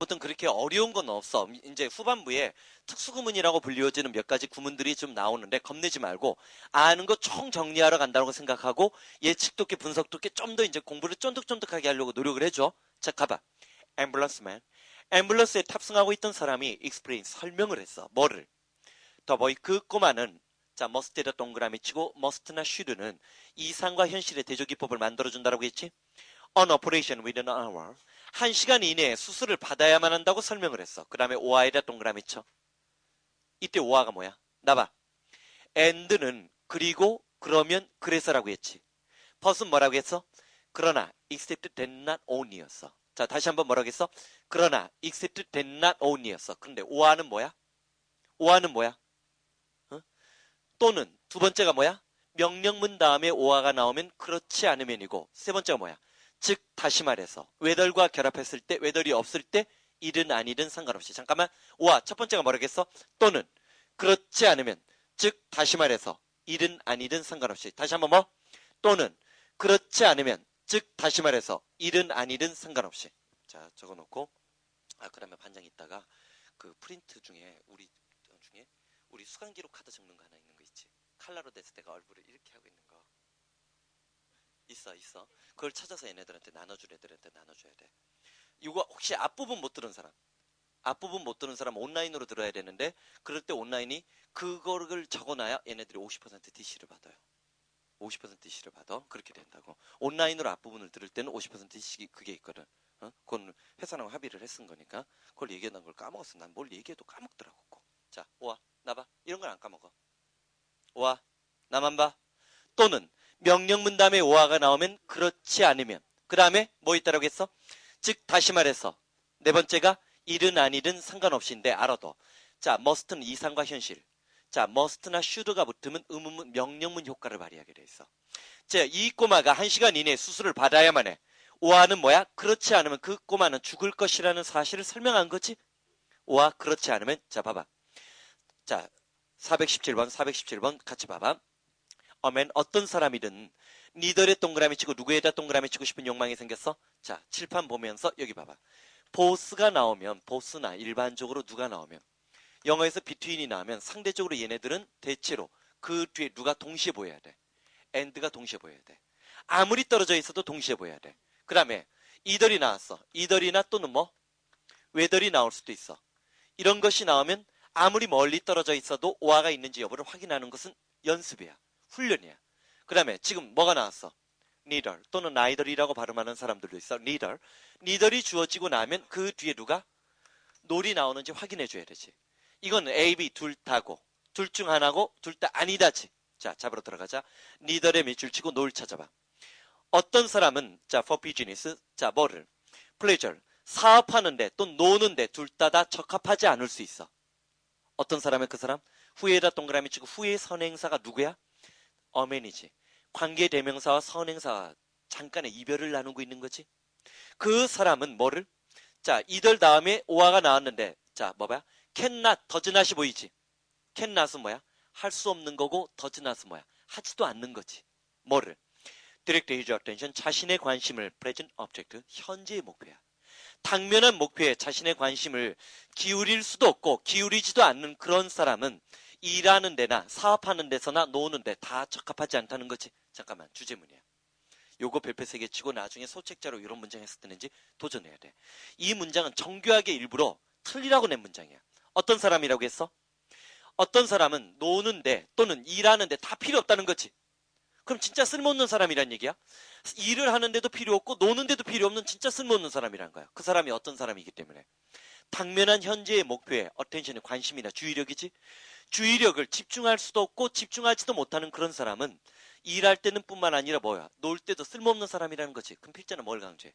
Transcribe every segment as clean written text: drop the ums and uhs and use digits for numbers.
보통 그렇게 어려운 건 없어. 이제 후반부에 특수구문이라고 불리워지는 몇 가지 구문들이 좀 나오는데 겁내지 말고 아는 거 총 정리하러 간다고 생각하고 예측 돕게 분석 돕게 좀 더 이제 공부를 쫀득쫀득하게 하려고 노력을 해줘. 자, 가봐. 앰뷸런스맨. 앰뷸런스에 탑승하고 있던 사람이 explain 설명을 했어. 뭐를? 더보이 그 꼬마는 자, must에다 동그라미 치고 must나 should는 이상과 현실의 대조기법을 만들어준다라고 했지? On operation within an hour. 1시간 이내에 수술을 받아야만 한다고 설명을 했어. 그 다음에 오아에다 동그라미 쳐. 이때 오아가 뭐야? 나봐. and는 그리고 그러면 그래서라고 했지. 벗은 뭐라고 했어? 그러나 except that not only였어. 자, 다시 한번 뭐라고 했어? 그러나 except that not only였어. 그런데 오아는 뭐야? 오아는 뭐야? 어? 또는 두 번째가 뭐야? 명령문 다음에 오아가 나오면 그렇지 않으면이고 세 번째가 뭐야? 즉 다시 말해서 whether과 결합했을 때 whether이 없을 때 이든 아니든 상관없이. 잠깐만. 오아 첫 번째가 뭐라겠어? 또는 그렇지 않으면 즉 다시 말해서 이든 아니든 상관없이. 다시 한번 뭐? 또는 그렇지 않으면 즉 다시 말해서 이든 아니든 상관없이. 자, 적어놓고 그 다음에 반장 있다가 그 프린트 중에 우리 수강기록 카드 적는 거 하나 있는 거 있지? 칼라로 됐을 때가 얼굴을 이렇게 하고 있는 거 있어. 그걸 찾아서 얘네들한테 나눠줄 애들한테 나눠줘야 돼. 이거 혹시 앞부분 못 들은 사람 온라인으로 들어야 되는데 그럴 때 온라인이 그거를 적어놔야 얘네들이 50% DC를 받아요. 50% DC를 받아. 그렇게 된다고. 온라인으로 앞부분을 들을 때는 50% DC 그게 있거든. 그건 회사랑 합의를 했은 거니까 그걸 얘기하는 걸 까먹었어. 난 뭘 얘기해도 까먹더라고. 자, 오아 나봐. 이런 건 안 까먹어. 오아 나만 봐. 또는 명령문 다음에 오아가 나오면 그렇지 않으면 그 다음에 뭐 있다라고 했어? 즉 다시 말해서 네 번째가 이든 아니든 상관없이인데 알아둬. 자, must는 이상과 현실. 자, must나 should가 붙으면 의문문 명령문 효과를 발휘하게 돼 있어. 자, 이 꼬마가 1시간 이내에 수술을 받아야만 해. 오아는 뭐야? 그렇지 않으면 그 꼬마는 죽을 것이라는 사실을 설명한 거지. 오아 그렇지 않으면 자 봐봐. 자, 417번 같이 봐봐. 어맨 어떤 사람이든 니들의 동그라미 치고 누구에다 동그라미 치고 싶은 욕망이 생겼어? 자, 칠판 보면서 여기 봐봐. 보스가 나오면 보스나 일반적으로 누가 나오면 영어에서 between이 나오면 상대적으로 얘네들은 대체로 그 뒤에 누가 동시에 보여야 돼. and가 동시에 보여야 돼. 아무리 떨어져 있어도 동시에 보여야 돼. 그 다음에 이들이 나왔어. 이들이나 또는 뭐 whether이 나올 수도 있어. 이런 것이 나오면 아무리 멀리 떨어져 있어도 오아가 있는지 여부를 확인하는 것은 연습이야. 훈련이야. 그 다음에 지금 뭐가 나왔어? neither 또는 neither이라고 발음하는 사람들도 있어. neither이 주어지고 나면 그 뒤에 누가 놀이 나오는지 확인해 줘야 되지. 이건 A, B 둘 다고 둘 중 하나고 둘 다 아니다지. 자, 잡으러 들어가자. neither의 밑줄 치고 놀 찾아봐. 어떤 사람은 자, for business 자, 뭐를 pleasure 사업하는데 또 노는데 둘 다 적합하지 않을 수 있어. 어떤 사람은 그 사람 후에다 동그라미 치고 후의 선행사가 누구야? 어맨이지. 관계대명사와 선행사가 잠깐의 이별을 나누고 있는 거지. 그 사람은 뭐를? 자, 이들 다음에 오아가 나왔는데 자, 뭐야? cannot, does not이 보이지? cannot은 뭐야? 할 수 없는 거고 does not은 뭐야? 하지도 않는 거지. 뭐를? direct his attention, 자신의 관심을 present object, 현재의 목표야. 당면한 목표에 자신의 관심을 기울일 수도 없고 기울이지도 않는 그런 사람은 일하는 데나 사업하는 데서나 노는 데 다 적합하지 않다는 거지. 잠깐만, 주제문이야. 요거 별표 3개 치고 나중에 소책자로 이런 문장 했을 때는지 도전해야 돼. 이 문장은 정교하게 일부러 틀리라고 낸 문장이야. 어떤 사람이라고 했어? 어떤 사람은 노는데 또는 일하는데 다 필요 없다는 거지. 그럼 진짜 쓸모없는 사람이란 얘기야? 일을 하는데도 필요 없고 노는데도 필요 없는 진짜 쓸모없는 사람이란 거야. 그 사람이 어떤 사람이기 때문에. 당면한 현재의 목표에 어텐션이 관심이나 주의력이지. 주의력을 집중할 수도 없고 집중하지도 못하는 그런 사람은 일할 때는 뿐만 아니라 뭐야? 놀 때도 쓸모없는 사람이라는 거지. 그럼 필자는 뭘 강조해?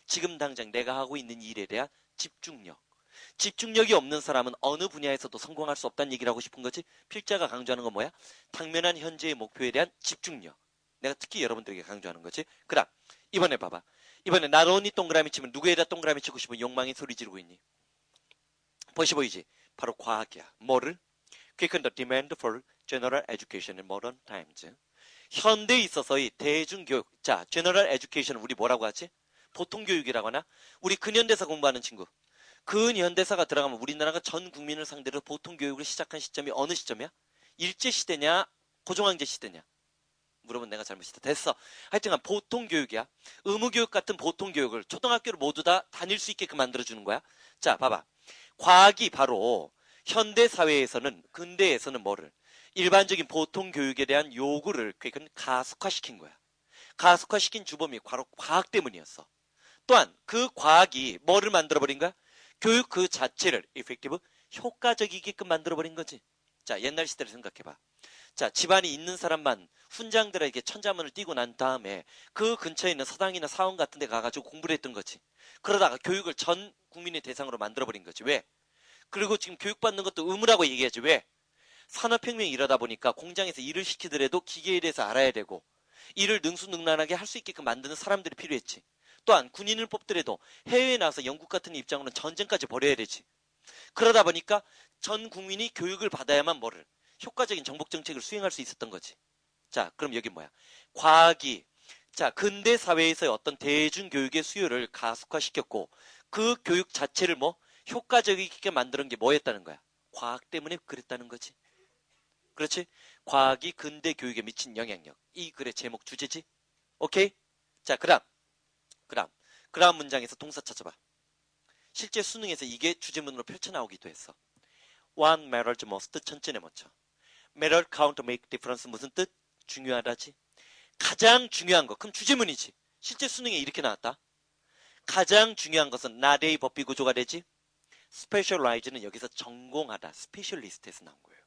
지금 당장 내가 하고 있는 일에 대한 집중력. 집중력이 없는 사람은 어느 분야에서도 성공할 수 없다는 얘기를 하고 싶은 거지. 필자가 강조하는 건 뭐야? 당면한 현재의 목표에 대한 집중력. 내가 특히 여러분들에게 강조하는 거지. 그다음 이번에 봐봐. 이번에 나론이 동그라미 치면 누구에다 동그라미 치고 싶은 욕망이 소리 지르고 있니? 보시 보이지? 바로 과학이야. 뭐를? Quicken the demand for general education in modern times. 현대에 있어서의 대중교육. 자, general education 우리 뭐라고 하지? 보통교육이라고 하나? 우리 근현대사 공부하는 친구. 근현대사가 들어가면 우리나라가 전 국민을 상대로 보통교육을 시작한 시점이 어느 시점이야? 일제시대냐 고종황제시대냐? 물어보면 내가 잘못이다. 됐어. 하여튼간 보통교육이야. 의무교육 같은 보통교육을 초등학교를 모두 다 다닐 수 있게끔 만들어주는 거야. 자, 봐봐. 과학이 바로 현대사회에서는, 근대에서는 뭐를? 일반적인 보통교육에 대한 요구를 그러니까 가속화시킨 거야. 가속화시킨 주범이 바로 과학 때문이었어. 또한 그 과학이 뭐를 만들어버린 거야? 교육 그 자체를 effective, 효과적이게끔 만들어버린 거지. 자, 옛날 시대를 생각해봐. 자, 집안이 있는 사람만 훈장들에게 천자문을 띄고 난 다음에 그 근처에 있는 서당이나 사원 같은 데 가가지고 공부를 했던 거지. 그러다가 교육을 전 국민의 대상으로 만들어버린 거지. 왜? 그리고 지금 교육받는 것도 의무라고 얘기하지. 왜? 산업혁명이 이러다 보니까 공장에서 일을 시키더라도 기계에 대해서 알아야 되고 일을 능수능란하게 할 수 있게끔 만드는 사람들이 필요했지. 또한 군인을 뽑더라도 해외에 나와서 영국 같은 입장으로는 전쟁까지 벌여야 되지. 그러다 보니까 전 국민이 교육을 받아야만 뭐를? 효과적인 정복 정책을 수행할 수 있었던 거지. 자, 그럼 여기 뭐야? 과학이 자, 근대 사회에서의 어떤 대중교육의 수요를 가속화시켰고 그 교육 자체를 뭐 효과적이게 만드는 게 뭐였다는 거야? 과학 때문에 그랬다는 거지. 그렇지? 과학이 근대 교육에 미친 영향력. 이 글의 제목 주제지? 오케이? 자, 그다음 문장에서 동사 찾아봐. 실제 수능에서 이게 주제문으로 펼쳐나오기도 했어. What matters most? 천천히 멈춰. matter, count, make difference 무슨 뜻? 중요하다지. 가장 중요한 거. 그럼 주제문이지. 실제 수능에 이렇게 나왔다. 가장 중요한 것은 나대의 법비 구조가 되지. specialize는 여기서 전공하다. 스페셜리스트에서 나온 거예요.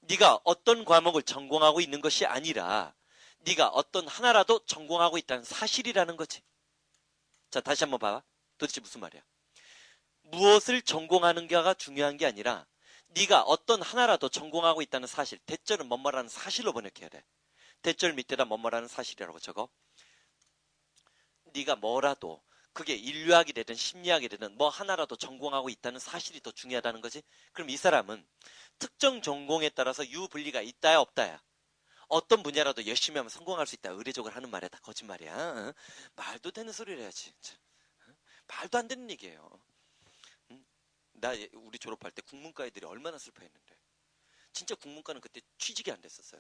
네가 어떤 과목을 전공하고 있는 것이 아니라 네가 어떤 하나라도 전공하고 있다는 사실이라는 거지. 자, 다시 한번 봐봐. 도대체 무슨 말이야? 무엇을 전공하는가가 중요한 게 아니라 네가 어떤 하나라도 전공하고 있다는 사실, 대절은 뭐뭐라는 사실로 번역해야 돼. 대절 밑에다 뭐뭐라는 사실이라고 적어. 네가 뭐라도 그게 인류학이 되든 심리학이 되든 뭐 하나라도 전공하고 있다는 사실이 더 중요하다는 거지. 그럼 이 사람은 특정 전공에 따라서 유불리가 있다야 없다야. 어떤 분야라도 열심히 하면 성공할 수 있다. 의례적으로 하는 말이야. 다 거짓말이야. 어? 말도 되는 소리를 해야지. 말도 안 되는 얘기예요. 나 우리 졸업할 때 국문과 애들이 얼마나 슬퍼했는데. 진짜 국문과는 그때 취직이 안 됐었어요.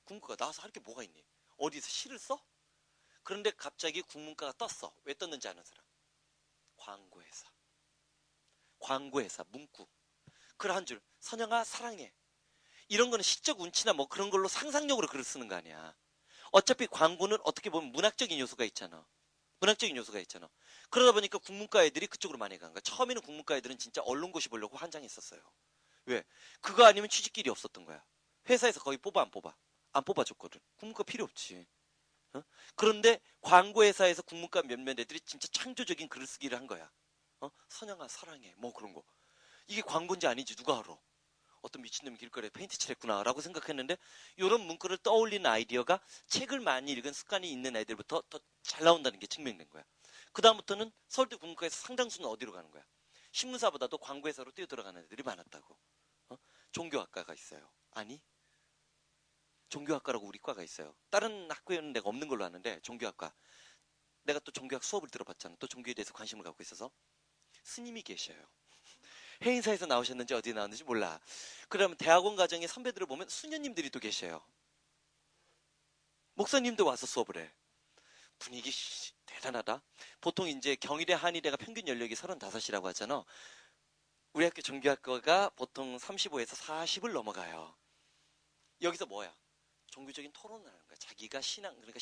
국문과가 나와서 할 게 뭐가 있니? 어디서 시를 써? 그런데 갑자기 국문과가 떴어. 왜 떴는지 아는 사람? 광고회사. 광고회사, 문구. 글 한 줄. 선영아 사랑해. 이런 거는 시적 운치나 뭐 그런 걸로 상상력으로 글을 쓰는 거 아니야. 어차피 광고는 어떻게 보면 문학적인 요소가 있잖아. 문학적인 요소가 있잖아. 그러다 보니까 국문과 애들이 그쪽으로 많이 간 거야. 처음에는 국문과 애들은 진짜 언론고시 보려고 환장했었어요. 왜? 그거 아니면 취직길이 없었던 거야. 회사에서 거의 뽑아 안 뽑아? 안 뽑아줬거든. 국문과 필요 없지. 어? 그런데 광고회사에서 국문과 몇몇 애들이 진짜 창조적인 글을 쓰기를 한 거야. 선영아 사랑해 뭐 그런 거. 이게 광고인지 아닌지 누가 알아? 어떤 미친놈이 길거리에 페인트 칠했구나 라고 생각했는데 이런 문구를 떠올리는 아이디어가 책을 많이 읽은 습관이 있는 애들부터 더 잘 나온다는 게 증명된 거야. 그 다음부터는 서울대 국문과에서 상당수는 어디로 가는 거야? 신문사보다도 광고회사로 뛰어들어가는 애들이 많았다고. 종교학과가 있어요. 아니 종교학과라고 우리 과가 있어요. 다른 학교에는 내가 없는 걸로 아는데 종교학과. 내가 또 종교학 수업을 들어봤잖아. 또 종교에 대해서 관심을 갖고 있어서. 스님이 계셔요. 해인사에서 나오셨는지 어디 나왔는지 몰라. 그러면 대학원 과정의 선배들을 보면 수녀님들이 또 계셔요. 목사님도 와서 수업을 해. 분위기 대단하다. 보통 이제 경희대 한의대가 평균 연령이 35이라고 하잖아. 우리 학교 종교학과가 보통 35에서 40을 넘어가요. 여기서 뭐야? 종교적인 토론을 하는 거야. 자기가 그러니까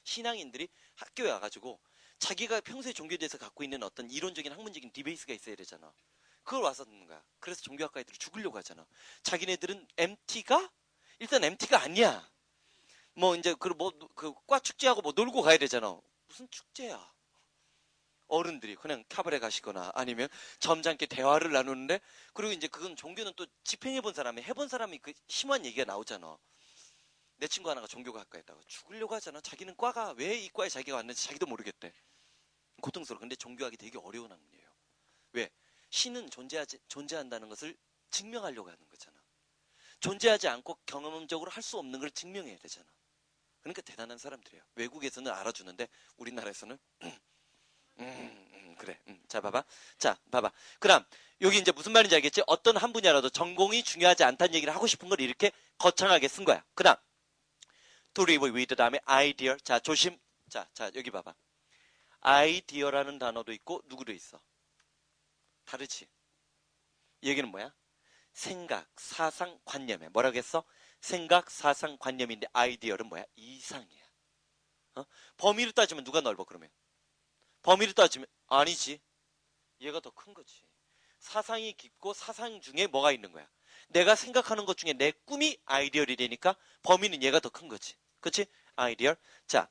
신앙인들이 학교에 와가지고 자기가 평소에 종교에 대해서 갖고 있는 어떤 이론적인 학문적인 디베이스가 있어야 되잖아. 그걸 와서 듣는 거야. 그래서 종교학과 애들이 죽으려고 하잖아. 자기네들은 MT가? 일단 MT가 아니야. 뭐 이제 과 축제하고 뭐 놀고 가야 되잖아. 무슨 축제야? 어른들이 그냥 카바레 가시거나 아니면 점잖게 대화를 나누는데, 그리고 이제 그건 종교는 또 집행해본 사람이 그 심한 얘기가 나오잖아. 내 친구 하나가 종교학과에다가 죽으려고 하잖아. 자기는 과가 왜 이 과에 자기가 왔는지 자기도 모르겠대. 고통스러워. 근데 종교학이 되게 어려운 학문이에요. 왜? 신은 존재한다는 것을 증명하려고 하는 거잖아. 존재하지 않고 경험적으로 할 수 없는 걸 증명해야 되잖아. 그러니까 대단한 사람들이에요. 외국에서는 알아주는데 우리나라에서는 그래. 자, 봐봐. 자, 봐봐. 그럼 여기 이제 무슨 말인지 알겠지? 어떤 한 분야라도 전공이 중요하지 않다는 얘기를 하고 싶은 걸 이렇게 거창하게 쓴 거야. 그다음 to live with 다음에 idea. 자, 조심. 자, 여기 봐봐. idea라는 단어도 있고 누구도 있어. 다르지? 얘기는 뭐야? 생각, 사상, 관념에 뭐라고 했어? 생각, 사상, 관념인데 아이디어는 뭐야? 이상이야. 범위로 따지면 누가 넓어 그러면? 범위로 따지면 아니지. 얘가 더 큰 거지. 사상이 깊고 사상 중에 뭐가 있는 거야? 내가 생각하는 것 중에 내 꿈이 아이디어이 되니까 범위는 얘가 더 큰 거지. 그치? 아이디어. 자,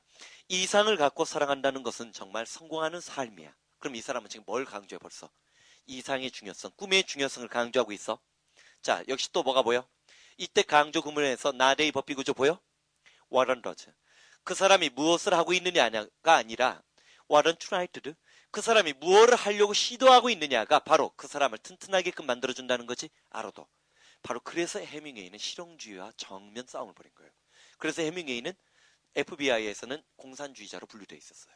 이상을 갖고 살아간다는 것은 정말 성공하는 삶이야. 그럼 이 사람은 지금 뭘 강조해 벌써? 이상의 중요성, 꿈의 중요성을 강조하고 있어. 자, 역시 또 뭐가 보여? 이때 강조 구문에서 나데이 법비 구조 보여? 워런 러즈. 그 사람이 무엇을 하고 있느냐가 아니라 워런 트라이트드. 그 사람이 무엇을 하려고 시도하고 있느냐가 바로 그 사람을 튼튼하게끔 만들어준다는 거지. 알아도. 바로 그래서 해밍웨이는 실용주의와 정면 싸움을 벌인 거예요. 그래서 해밍웨이는 FBI에서는 공산주의자로 분류되어 있었어요.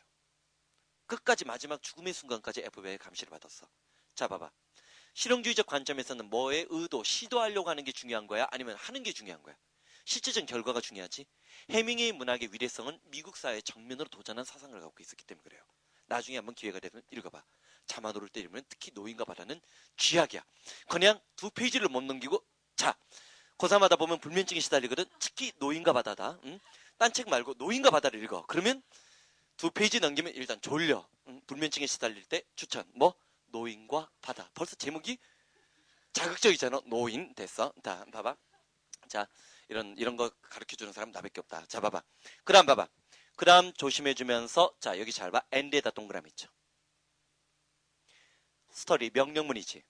끝까지 마지막 죽음의 순간까지 FBI의 감시를 받았어. 자, 봐봐. 실용주의적 관점에서는 뭐의 의도, 시도하려고 하는 게 중요한 거야? 아니면 하는 게 중요한 거야? 실제적 결과가 중요하지. 해밍웨이 문학의 위대성은 미국 사회의 정면으로 도전한 사상을 갖고 있었기 때문에 그래요. 나중에 한번 기회가 되면 읽어봐. 자만으로 때리면 특히 노인과 바다는 쥐약이야. 그냥 2페이지를 못 넘기고 자, 고3하다 보면 불면증에 시달리거든. 특히 노인과 바다다. 딴 책 말고 노인과 바다를 읽어. 그러면 2페이지 넘기면 일단 졸려. 불면증에 시달릴 때 추천. 뭐? 노인과 바다. 벌써 제목이 자극적이잖아. 노인 됐어. 자, 봐봐. 자, 이런 거 가르쳐주는 사람 나밖에 없다. 자, 봐봐. 그다음 봐봐. 그다음 조심해주면서 자, 여기 잘 봐. 엔드에다 동그라미 있죠. 스토리 명령문이지.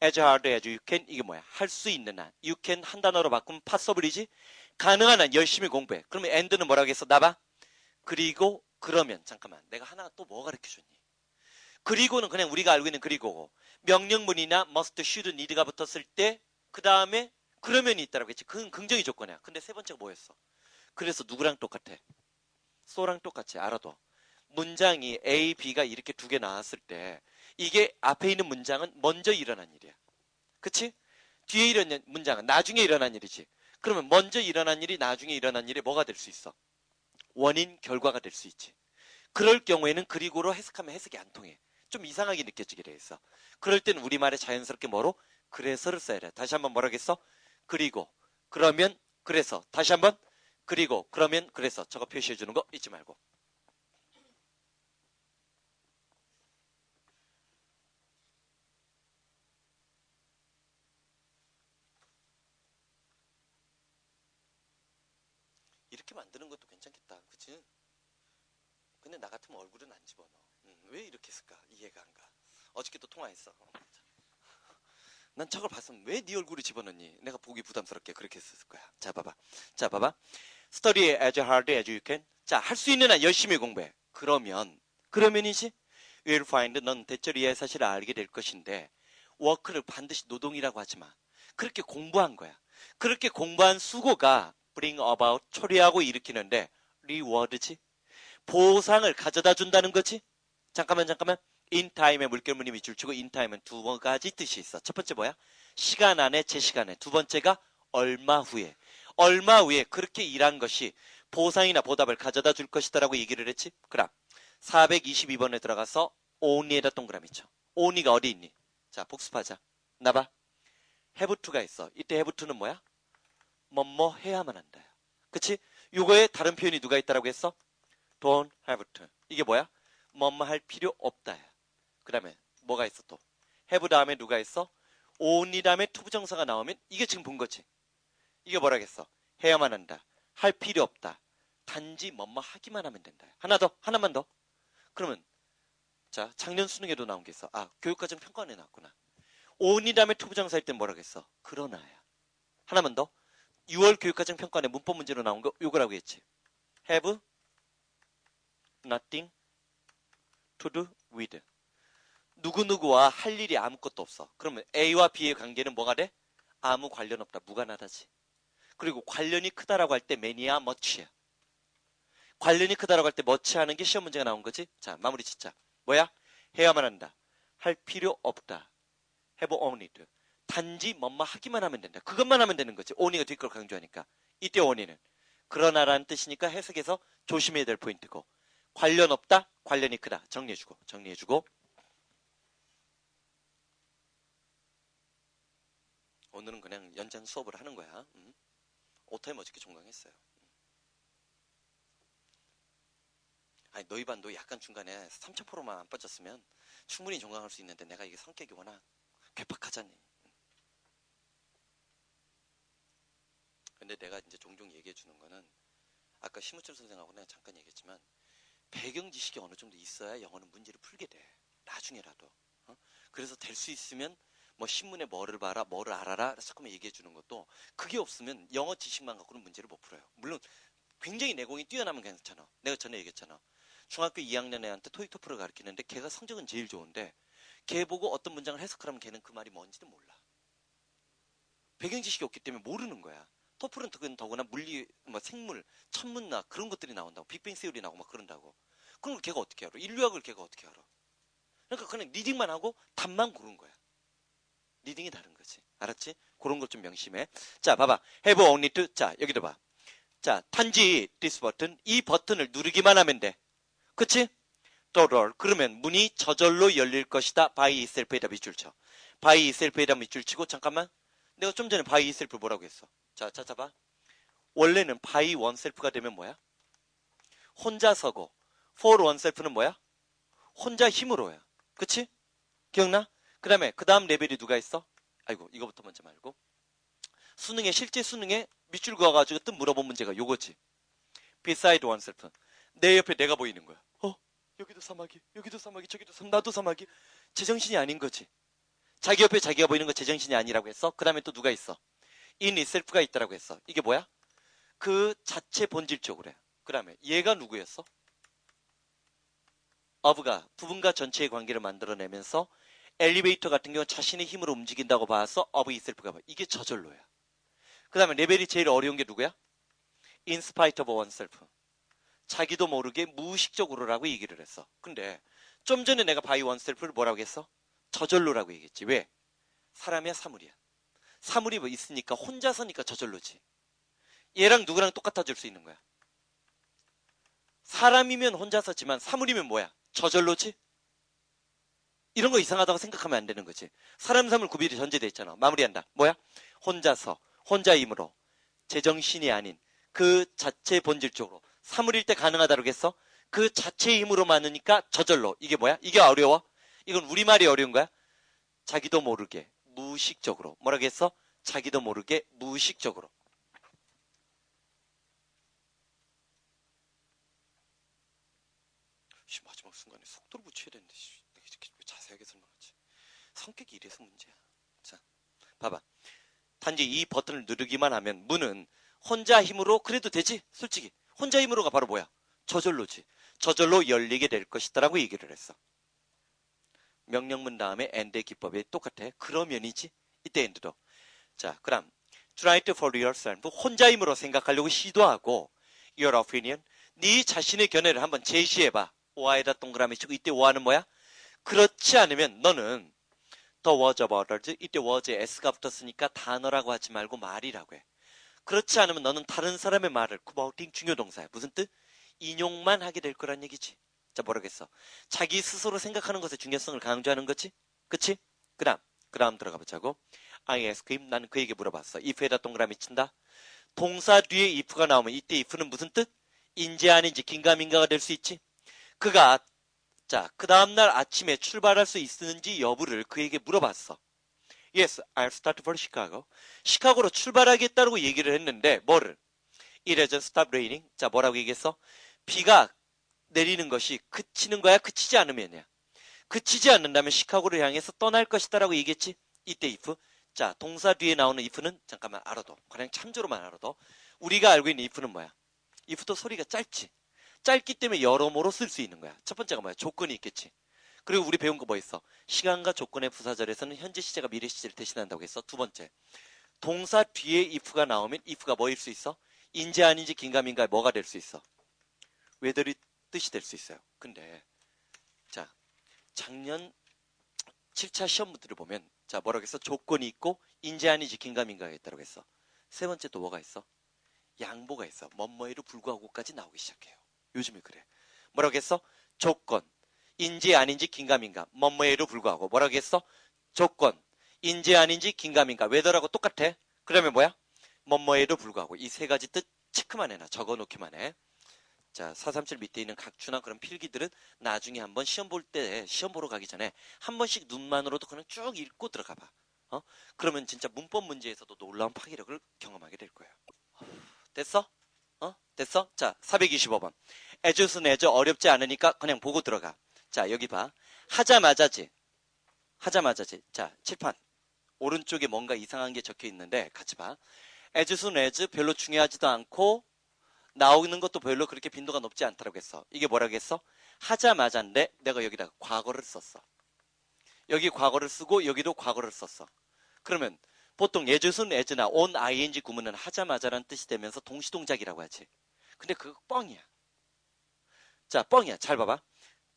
as hard as you can 이게 뭐야? 할 수 있는 한. you can 한 단어로 바꾸면 possible이지. 가능한 한 열심히 공부해. 그러면 end는 뭐라고 했어? 나봐. 그리고 그러면 잠깐만. 내가 하나 또 뭐 가르쳐줬니? 그리고는 그냥 우리가 알고 있는 그리고고 명령문이나 must, should, need가 붙었을 때 그 다음에 그러면이 있다라고 했지. 그건 긍정의 조건이야. 근데 세 번째가 뭐였어? 그래서 누구랑 똑같아? 소랑 똑같이 알아도 문장이 A, B가 이렇게 두 개 나왔을 때 이게 앞에 있는 문장은 먼저 일어난 일이야. 그치? 뒤에 일어난 문장은 나중에 일어난 일이지. 그러면 먼저 일어난 일이 나중에 일어난 일이 뭐가 될 수 있어? 원인, 결과가 될 수 있지. 그럴 경우에는 그리고로 해석하면 해석이 안 통해. 좀 이상하게 느껴지게 돼 있어. 그럴 때는 우리말에 자연스럽게 뭐로? 그래서를 써야 돼. 다시 한번 뭐라겠어? 그리고, 그러면, 그래서. 다시 한번 그리고, 그러면, 그래서. 저거 표시해 주는 거 잊지 말고. 이렇게 만드는 것도 괜찮겠다. 그치? 근데 나 같으면 얼굴은 안 집어넣어. 왜 이렇게 했을까? 이해가 안 가. 어저께 또 통화했어. 난 저걸 봤으면 왜 네 얼굴을 집어넣니? 내가 보기 부담스럽게 그렇게 했을 거야. 자, 봐봐. 자, 봐봐. Study as hard as you can. 자, 할 수 있는 한 열심히 공부해. 그러면이지? You'll find 넌 대체로 사실을 알게 될 것인데 work를 반드시 노동이라고 하지 마. 그렇게 공부한 거야. 그렇게 공부한 수고가 bring about 초래하고 일으키는데 reward지? 보상을 가져다 준다는 거지? 잠깐만. in time의 물결무늬 밑줄 치고 in time은 두 가지 뜻이 있어. 첫 번째 뭐야? 시간 안에, 제 시간에. 두 번째가 얼마 후에. 얼마 후에 그렇게 일한 것이 보상이나 보답을 가져다 줄 것이다라고 얘기를 했지? 그럼 422번에 들어가서 only에다 동그라미 쳐. only가 어디 있니? 자, 복습하자. 나봐. have to가 있어. 이때 have to는 뭐야? 뭐뭐 해야만 한다. 그치? 요거에 다른 표현이 누가 있다라고 했어? don't have to. 이게 뭐야? 뭐뭐 할 필요 없다. 그 다음에 뭐가 있어 또? have 다음에 누가 있어? only 다음에 to 부정사가 나오면 이게 지금 본 거지. 이게 뭐라겠어? 해야만 한다. 할 필요 없다. 단지 뭐뭐 하기만 하면 된다. 하나만 더. 그러면 자, 작년 수능에도 나온 게 있어. 아, 교육과정 평가원에 나왔구나. only 다음에 to 부정사일 땐 뭐라겠어? 그러나야. 하나만 더. 6월 교육과정 평가원에 문법 문제로 나온 거 요거라고 했지. have nothing to do with. 누구누구와 할 일이 아무것도 없어. 그러면 A와 B의 관계는 뭐가 돼? 아무 관련 없다. 무관하다지. 그리고 관련이 크다라고 할 때 many야 much야. 관련이 크다라고 할 때 much 하는 게 시험 문제가 나온 거지. 자, 마무리 짓자. 뭐야? 해야만 한다. 할 필요 없다. have only to. 단지 뭐뭐 하기만 하면 된다. 그것만 하면 되는 거지. only가 뒷걸 강조하니까. 이때 only는 그러나라는 뜻이니까 해석에서 조심해야 될 포인트고, 관련 없다. 관련이 크다. 정리해주고. 오늘은 그냥 연장 수업을 하는 거야. 오타임 어저께 종강했어요. 아니 너희 반도 약간 중간에 3,000%만 안 빠졌으면 충분히 종강할 수 있는데 내가 이게 성격이 워낙 괴팍하잖니. 근데 내가 이제 종종 얘기해 주는 거는 아까 심우철 선생하고 내가 잠깐 얘기했지만 배경 지식이 어느 정도 있어야 영어는 문제를 풀게 돼. 나중에라도. 그래서 될 수 있으면 뭐 신문에 뭐를 봐라, 뭐를 알아라 자꾸만 얘기해 주는 것도, 그게 없으면 영어 지식만 갖고는 문제를 못 풀어요. 물론 굉장히 내공이 뛰어나면 괜찮아. 내가 전에 얘기했잖아. 중학교 2학년 애한테 토익 토플을 가르치는데 걔가 성적은 제일 좋은데 걔 보고 어떤 문장을 해석하라면 걔는 그 말이 뭔지도 몰라. 배경 지식이 없기 때문에 모르는 거야. 토플은 더구나 물리, 뭐 생물, 천문학 그런 것들이 나온다고. 빅뱅 세오리 나오고 막 그런다고. 그럼 걔가 어떻게 알아? 인류학을 걔가 어떻게 알아? 그러니까 그냥 리딩만 하고 답만 고른 거야. 리딩이 다른 거지. 알았지? 그런 걸 좀 명심해. 자, 봐봐. have only to. 자, 여기도 봐. 자, 단지 this button. 이 버튼을 누르기만 하면 돼. 그치? door. 그러면 문이 저절로 열릴 것이다. by itself에다 밑줄 쳐. by itself에다 밑줄 치고, 잠깐만. 내가 좀 전에 by itself 뭐라고 했어? 자, 찾아봐. 원래는 by oneself가 되면 뭐야? 혼자서고, for oneself는 뭐야? 혼자 힘으로야. 그치? 기억나? 그 다음에 그 다음 레벨이 누가 있어? 아이고, 이거부터 먼저 말고. 실제 수능에 밑줄 그어가지고 뜬 물어본 문제가 요거지. beside oneself. 내 옆에 내가 보이는 거야. 여기도 사마귀, 여기도 사마귀, 저기도 나도 사마귀. 제정신이 아닌 거지. 자기 옆에 자기가 보이는 거 제정신이 아니라고 했어. 그 다음에 또 누가 있어? in itself가 있다라고 했어. 이게 뭐야? 그 자체 본질적으로 해. 그 다음에 얘가 누구였어? of가 부분과 전체의 관계를 만들어내면서 엘리베이터 같은 경우는 자신의 힘으로 움직인다고 봐서 of itself가 봐. 이게 저절로야. 그 다음에 레벨이 제일 어려운 게 누구야? in spite of oneself. 자기도 모르게 무의식적으로라고 얘기를 했어. 근데 좀 전에 내가 by oneself를 뭐라고 했어? 저절로라고 얘기했지. 왜? 사람이야 사물이야. 사물이 뭐 있으니까 혼자서니까 저절로지. 얘랑 누구랑 똑같아질 수 있는 거야. 사람이면 혼자서지만 사물이면 뭐야? 저절로지? 이런 거 이상하다고 생각하면 안 되는 거지. 사람 사물 구별이 전제돼 있잖아. 마무리한다. 뭐야? 혼자서, 혼자임으로, 제정신이 아닌 그 자체 본질적으로. 사물일 때 가능하다고 했어? 그 자체의 힘으로 많으니까 저절로. 이게 뭐야? 이게 어려워? 이건 우리말이 어려운 거야? 자기도 모르게 무의식적으로. 뭐라고 했어? 자기도 모르게 무의식적으로. 마지막 순간에 속도를 붙여야 되는데 내가 이렇게 자세하게 설명하지. 성격이 이래서 문제야. 자, 봐봐. 단지 이 버튼을 누르기만 하면 문은 혼자 힘으로, 그래도 되지? 솔직히 혼자 힘으로가 바로 뭐야? 저절로지. 저절로 열리게 될 것이다라고 얘기를 했어. 명령문 다음에 and의 기법이 똑같아. 그러면이지. 이때 and도. 자, 그럼 try to for yourself. 혼자 힘으로 생각하려고 시도하고 your opinion. 네 자신의 견해를 한번 제시해봐. Y에다 동그라미 치고, 이때 Y는 뭐야? 그렇지 않으면 너는 the was of others. 이때 was에 S가 붙었으니까 단어라고 하지 말고 말이라고 해. 그렇지 않으면 너는 다른 사람의 말을 quoting 중요동사야. 무슨 뜻? 인용만 하게 될 거란 얘기지. 자, 뭐라겠어? 자기 스스로 생각하는 것의 중요성을 강조하는 거지? 그치? 그 다음 들어가 보자고. I ask him. 나는 그에게 물어봤어. if에다 동그라미 친다. 동사 뒤에 if가 나오면 이때 if는 무슨 뜻? 인지 아닌지 긴가민가가 될 수 있지. 그가 그 다음날 아침에 출발할 수 있는지 여부를 그에게 물어봤어. Yes, I'll start for Chicago. 시카고로 출발하겠다고 얘기를 했는데 뭐를? It hasn't stopped raining. 자, 뭐라고 얘기했어? 비가 내리는 것이 그치는 거야? 그치지 않으면이야? 그치지 않는다면 시카고를 향해서 떠날 것이다라고 얘기했지? 이때 if. 자, 동사 뒤에 나오는 if는 잠깐만 알아둬. 그냥 참조로만 알아둬. 우리가 알고 있는 if는 뭐야? if도 소리가 짧지. 짧기 때문에 여러모로 쓸 수 있는 거야. 첫 번째가 뭐야? 조건이 있겠지. 그리고 우리 배운 거 뭐 있어? 시간과 조건의 부사절에서는 현재 시제가 미래 시제를 대신한다고 했어. 두 번째, 동사 뒤에 if가 나오면 if가 뭐일 수 있어? 인지 아닌지 긴가민가 뭐가 될 수 있어? whether이 뜻이 될 수 있어요. 근데 자, 작년 7차 시험 문제를 보면 자 뭐라고 했어? 조건이 있고 인재아니지 긴가민가가 있다고 했어. 세 번째 또 뭐가 있어? 양보가 있어. 뭐뭐에도 불구하고까지 나오기 시작해요. 요즘에 그래. 뭐라고 했어? 조건, 인지 아닌지 긴가민가, 뭐뭐에도 불구하고. 뭐라고 했어? 조건, 인지 아닌지 긴가민가. 웨더라고 똑같아. 그러면 뭐야? 뭐뭐에도 불구하고. 이 세 가지 뜻 체크만 해놔. 적어놓기만 해. 자, 437 밑에 있는 각주나 그런 필기들은 나중에 한번 시험 볼 때, 시험 보러 가기 전에 한 번씩 눈만으로도 그냥 쭉 읽고 들어가 봐. 그러면 진짜 문법 문제에서도 놀라운 파괴력을 경험하게 될 거야. 됐어? 됐어? 자, 425번. as 어렵지 않으니까 그냥 보고 들어가. 자, 여기 봐. 하자마자지. 자, 칠판. 오른쪽에 뭔가 이상한 게 적혀 있는데 같이 봐. as 별로 중요하지도 않고 나오는 것도 별로 그렇게 빈도가 높지 않다고 했어. 이게 뭐라고 했어? 하자마자인데 내가 여기다가 과거를 썼어. 여기 과거를 쓰고 여기도 과거를 썼어. 그러면 보통 as나 on ing 구문은 하자마자라는 뜻이 되면서 동시동작이라고 하지. 근데 그거 뻥이야. 자, 뻥이야. 잘 봐봐.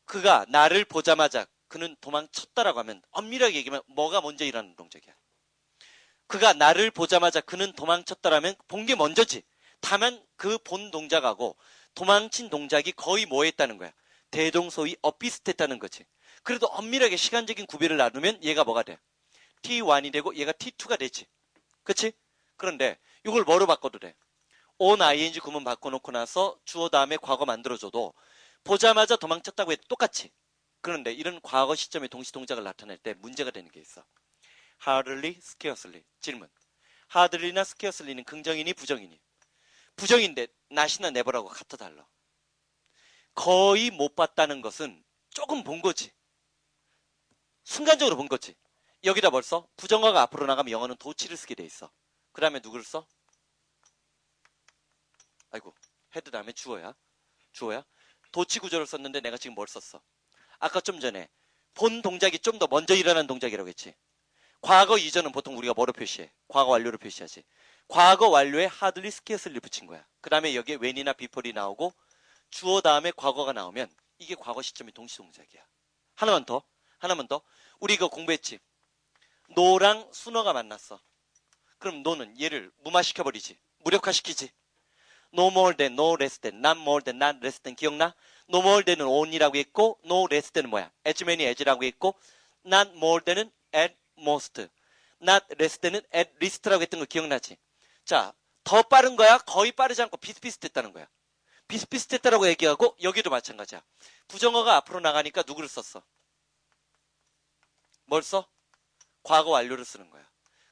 그가 나를 보자마자 그는 도망쳤다라고 하면 엄밀하게 얘기하면 뭐가 먼저 일어나는 동작이야. 그가 나를 보자마자 그는 도망쳤다라면 본 게 먼저지. 다만 그 본 동작하고 도망친 동작이 거의 뭐 했다는 거야. 대동소이 엇비슷했다는 거지. 그래도 엄밀하게 시간적인 구별을 나누면 얘가 뭐가 돼? T1이 되고 얘가 T2가 되지. 그치? 그런데 이걸 뭐로 바꿔도 돼? on ing 구문 바꿔놓고 나서 주어 다음에 과거 만들어줘도 보자마자 도망쳤다고 해도 똑같이. 그런데 이런 과거 시점의 동시 동작을 나타낼 때 문제가 되는 게 있어. hardly, scarcely. 질문. hardly나 scarcely는 긍정이니 부정이니? 부정인데 not이나 never하고 같아 달라. 거의 못 봤다는 것은 조금 본 거지. 순간적으로 본 거지. 여기다 벌써 부정어가 앞으로 나가면 영어는 도치를 쓰게 돼 있어. 그 다음에 누구를 써? 아이고, 헤드 다음에 주어야. 도치 구조를 썼는데 내가 지금 뭘 썼어? 아까 좀 전에 본 동작이 좀 더 먼저 일어난 동작이라고 했지. 과거 이전은 보통 우리가 뭐로 표시해? 과거 완료로 표시하지. 과거 완료에 hardly, scarcely 붙인 거야. 그 다음에 여기에 when이나 before이 나오고 주어 다음에 과거가 나오면 이게 과거 시점의 동시 동작이야. 하나만 더. 우리 이거 공부했지. 노랑 순어가 만났어. 그럼 노는 얘를 무마시켜버리지. 무력화시키지. no more than, no less than, not more than, not less than 기억나? no more than은 on이라고 했고 no less than은 뭐야? as many as라고 했고 not more than은 at most, not less than은 at least라고 했던 거 기억나지? 자, 더 빠른 거야? 거의 빠르지 않고 비슷비슷했다는 거야. 비슷비슷했다라고 얘기하고 여기도 마찬가지야. 부정어가 앞으로 나가니까 누구를 썼어? 뭘 써? 과거 완료를 쓰는 거야.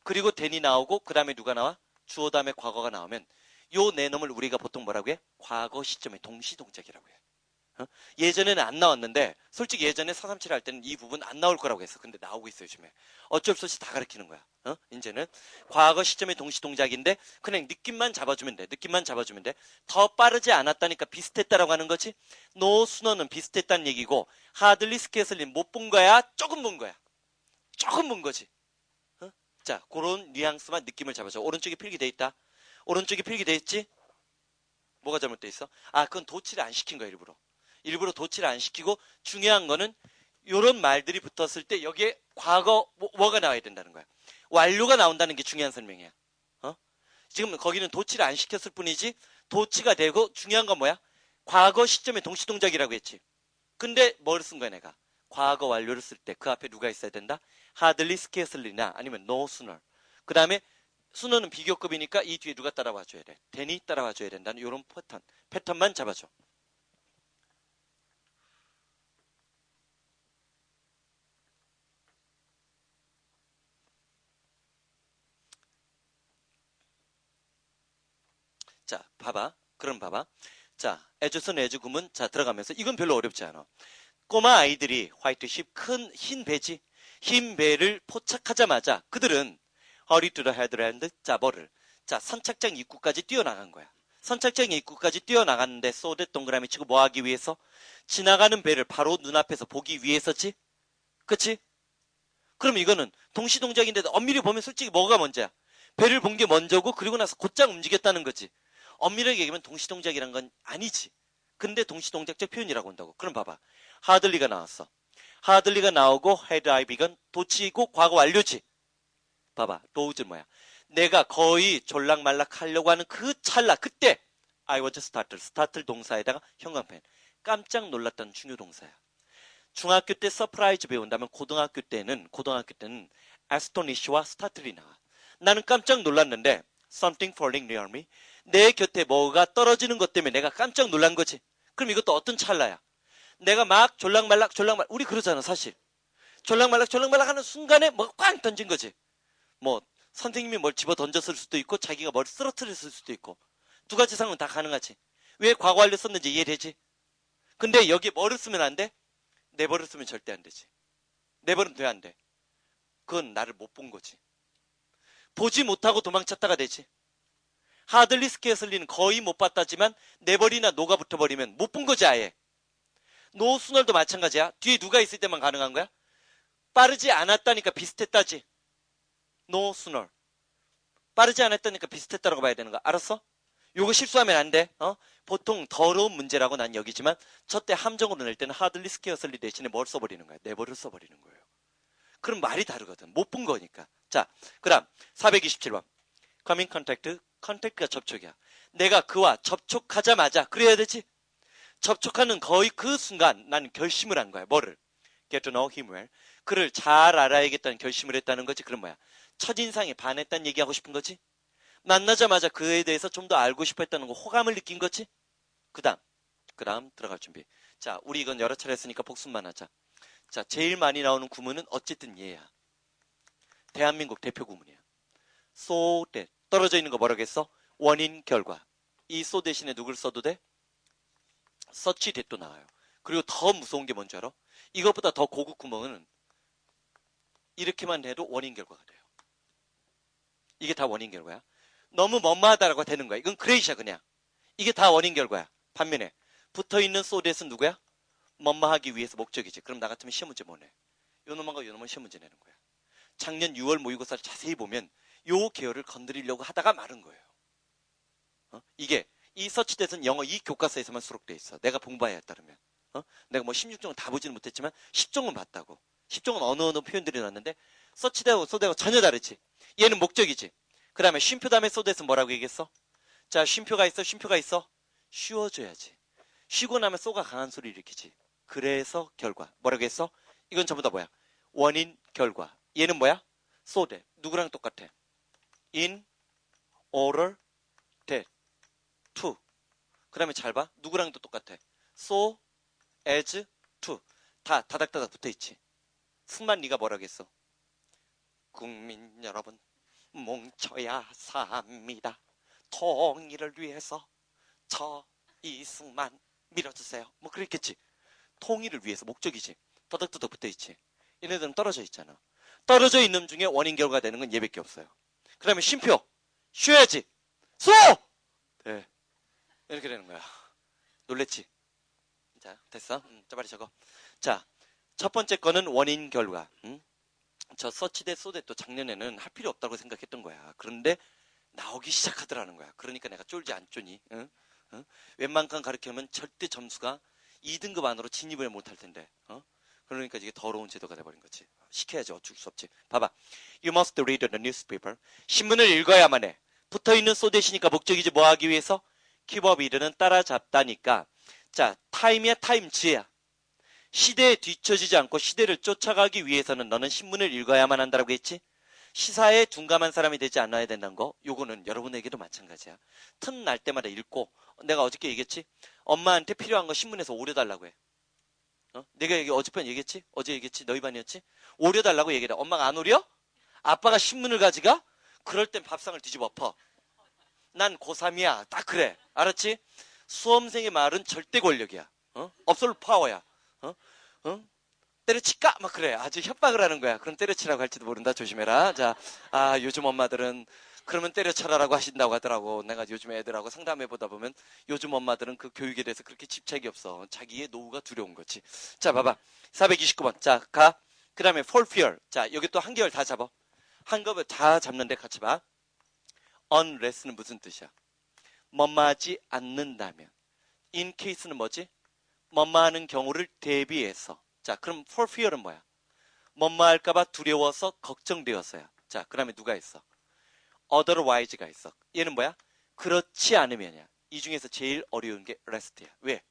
그리고 then이 나오고 그 다음에 누가 나와? 주어 다음에 과거가 나오면 요 네 놈을 우리가 보통 뭐라고 해? 과거 시점의 동시 동작이라고 해. 예전에는 안 나왔는데 솔직히 예전에 437 할 때는 이 부분 안 나올 거라고 했어. 근데 나오고 있어 요즘에. 어쩔 수 없이 다 가르치는 거야. 이제는 과거 시점의 동시 동작인데 그냥 느낌만 잡아주면 돼. 더 빠르지 않았다니까 비슷했다라고 하는 거지. no 순어는 비슷했다는 얘기고 hardly, scarcely 못 본 거야? 조금 본 거야. 조금 본 거지. 자, 그런 뉘앙스만 느낌을 잡아줘. 오른쪽에 필기돼 있다. 오른쪽에 필기돼 있지? 뭐가 잘못돼 있어? 아, 그건 도치를 안 시킨 거야, 일부러 도치를 안 시키고 중요한 거는 이런 말들이 붙었을 때 여기에 과거 뭐가 나와야 된다는 거야. 완료가 나온다는 게 중요한 설명이야. 지금 거기는 도치를 안 시켰을 뿐이지 도치가 되고 중요한 건 뭐야? 과거 시점의 동시 동작이라고 했지. 근데 뭘 쓴 거야 내가? 과거 완료를 쓸 때 그 앞에 누가 있어야 된다? hardly, scarcely나 아니면 no sooner. 그 다음에 순어는 비교급이니까 이 뒤에 누가 따라와 줘야 돼? then이 따라와 줘야 된다는 이런 패턴만 잡아줘. 자, 그럼 봐봐. 자, as선 as 구문 자 들어가면서 이건 별로 어렵지 않아. 꼬마 아이들이 화이트 십 큰 흰 배지 흰 배를 포착하자마자 그들은 허리 투더 헤드랜드 자 뭐를 자 선착장 입구까지 뛰어나간 거야. 선착장 입구까지 뛰어나갔는데 쏘댓 동그라미 치고 뭐 하기 위해서? 지나가는 배를 바로 눈앞에서 보기 위해서지? 그치? 그럼 이거는 동시동작인데도 엄밀히 보면 솔직히 뭐가 먼저야? 배를 본 게 먼저고 그리고 나서 곧장 움직였다는 거지. 엄밀하게 얘기하면 동시동작이란 건 아니지. 근데 동시동작적 표현이라고 한다고. 그럼 봐봐. 하들리가 나왔어. hardly가 나오고 had I begun 도치고 과거 완료지. 봐봐. does는 뭐야? 내가 거의 졸락말락 하려고 하는 그 찰나 그때 I was startled. startled 동사에다가 형광펜. 깜짝 놀랐다는 중요 동사야. 중학교 때 서프라이즈 배운다면 고등학교 때는 astonish와 startled이 나와. 나는 깜짝 놀랐는데 something falling near me. 내 곁에 뭐가 떨어지는 것 때문에 내가 깜짝 놀란 거지. 그럼 이것도 어떤 찰나야? 내가 막 졸락말락 우리 그러잖아 사실. 졸락말락 하는 순간에 뭐가 꽝 던진 거지. 뭐 선생님이 뭘 집어 던졌을 수도 있고 자기가 뭘 쓰러뜨렸을 수도 있고 두 가지 상황은 다 가능하지. 왜 과거 완료 썼는지 이해되지? 근데 여기에 뭐를 쓰면 안 돼? never를 쓰면 절대 안 되지. never는 왜 안 돼? 그건 나를 못 본 거지. 보지 못하고 도망쳤다가 되지. hardly scarcely는 거의 못 봤다지만 never이나 no가 붙어버리면 못 본 거지 아예. no sooner도 마찬가지야. 뒤에 누가 있을 때만 가능한 거야? 빠르지 않았다니까 비슷했다지. no sooner. 빠르지 않았다니까 비슷했다라고 봐야 되는 거야. 알았어? 요거 실수하면 안 돼. 보통 더러운 문제라고 난 여기지만 저 때 함정으로 낼 때는 hardly scarcely 대신에 뭘 써버리는 거야? never를 써버리는 거예요. 그럼 말이 다르거든. 못 본 거니까. 자, 그 다음 427번. come in contact. contact가 접촉이야. 내가 그와 접촉하자마자 그래야 되지. 접촉하는 거의 그 순간 나는 결심을 한 거야. 뭐를? get to know him well. 그를 잘 알아야겠다는 결심을 했다는 거지. 그럼 뭐야? 첫인상에 반했다는 얘기하고 싶은 거지. 만나자마자 그에 대해서 좀 더 알고 싶어 했다는 거 호감을 느낀 거지. 그 다음 들어갈 준비. 자, 우리 이건 여러 차례 했으니까 복습만 하자. 자, 제일 많이 나오는 구문은 어쨌든 얘야. 대한민국 대표 구문이야. so that. 떨어져 있는 거 뭐라겠어? 원인, 결과. 이 so 대신에 누굴 써도 돼? such that도 나와요. 그리고 더 무서운 게 뭔지 알아? 이것보다 더 고급 구문은 이렇게만 해도 원인, 결과가 돼요. 이게 다 원인, 결과야. 너무 뭐뭐하다라고 되는 거야. 이건 그레이시야 그냥. 이게 다 원인, 결과야. 반면에 붙어있는 so that은 누구야? 뭐뭐하기 위해서 목적이지. 그럼 나 같으면 시험 문제 못 내. 요 놈하고 요 놈은 시험 문제 내는 거야. 작년 6월 모의고사를 자세히 보면 요 계열을 건드리려고 하다가 마른 거예요. 이게 이 서치댓은 영어 이 교과서에서만 수록돼 있어. 내가 공부해야 따르면. 내가 뭐 16종은 다 보지는 못했지만 10종은 봤다고. 10종은 어느 표현들이 나왔는데 서치대하고 소대하고 전혀 다르지. 얘는 목적이지. 그 다음에 쉼표 다음에 소댓은 뭐라고 얘기했어? 자, 쉼표가 있어. 쉬워줘야지. 쉬고 나면 쏘가 강한 소리 일으키지. 그래서 결과. 뭐라고 했어? 이건 전부 다 뭐야? 원인, 결과. 얘는 뭐야? 소대. 누구랑 똑같아? in, order, that, to. 그 다음에 잘 봐. 누구랑도 똑같아. so, as, to. 다 다닥다닥 붙어있지. 승만 네가 뭐라고 했어? 국민 여러분 뭉쳐야 삽니다. 통일을 위해서 저 이승만 밀어주세요. 뭐 그랬겠지. 통일을 위해서 목적이지. 더덕더덕 붙어있지. 얘네들은 떨어져 있잖아. 떨어져 있는 중에 원인 결과 되는 건 얘밖에 없어요. 그 다음에 쉼표. 쉬어야지. 쏘! 네. 이렇게 되는 거야. 놀랬지? 자, 됐어? 자, 빨리 적어. 자, 첫 번째 거는 원인 결과. 저 서치대 소대도 작년에는 할 필요 없다고 생각했던 거야. 그런데 나오기 시작하더라는 거야. 그러니까 내가 쫄지 안 쫄니? 웬만큼 가르치면 절대 점수가 2등급 안으로 진입을 못할 텐데. 그러니까 이게 더러운 제도가 돼버린 거지. 시켜야지 어쩔 수 없지. 봐봐. You must read the newspaper. 신문을 읽어야만 해. 붙어있는 so 대시니까 목적이지 뭐 하기 위해서? keep up 이르는 따라잡다니까. 자, 타임이야 타임즈야. 시대에 뒤처지지 않고 시대를 쫓아가기 위해서는 너는 신문을 읽어야만 한다고 했지? 시사에 둔감한 사람이 되지 않아야 된다는 거. 요거는 여러분에게도 마찬가지야. 틈날 때마다 읽고. 내가 어저께 얘기했지? 엄마한테 필요한 거 신문에서 오려달라고 해. 내가 어젯밤 얘기했지? 어제 얘기했지? 너희 반이었지? 오려달라고 얘기해. 엄마가 안 오려? 아빠가 신문을 가져가? 그럴 땐 밥상을 뒤집어 엎어. 난 고3이야. 딱 그래. 알았지? 수험생의 말은 절대 권력이야. 업솔 파워야. 때려칠까? 막 그래. 아주 협박을 하는 거야. 그럼 때려치라고 할지도 모른다. 조심해라. 자, 요즘 엄마들은 그러면 때려쳐라라고 하신다고 하더라고. 내가 요즘 애들하고 상담해 보다 보면 요즘 엄마들은 그 교육에 대해서 그렇게 집착이 없어. 자기의 노후가 두려운 거지. 자, 봐봐. 429번. 자, 가. 그 다음에 for fear. 자, 여기 또 한 개월 다 잡아. 한꺼번에 다 잡는데 같이 봐. unless는 무슨 뜻이야? 뭐뭐하지 않는다면. in case는 뭐지? 뭐뭐하는 경우를 대비해서. 자, 그럼 for fear은 뭐야? 뭐뭐 할까봐 두려워서 걱정되었어요. 자, 그 다음에 누가 있어? otherwise가 있어. 얘는 뭐야? 그렇지 않으면이야. 이 중에서 제일 어려운 게 rest야. 왜?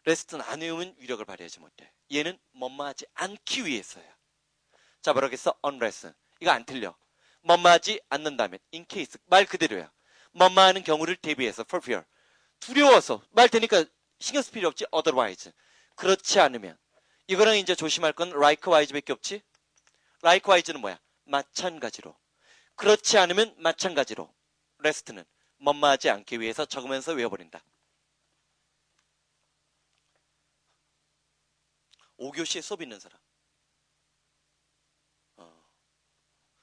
rest는 안 외우면 위력을 발휘하지 못해. 얘는 뭐뭐 하지 않기 위해서야. 자, 뭐라겠어? unless. 이거 안 틀려. 뭐뭐 하지 않는다면 in case. 말 그대로야. 뭐뭐 하는 경우를 대비해서 for fear. 두려워서. 말 되니까 신경 쓸 필요 없지? otherwise. 그렇지 않으면. 이거랑 이제 조심할 건 likewise밖에 없지? likewise는 뭐야? 마찬가지로. 그렇지 않으면 마찬가지로. rest는 뭐뭐 하지 않기 위해서 적으면서 외워버린다. 5교시에 수업 있는 사람.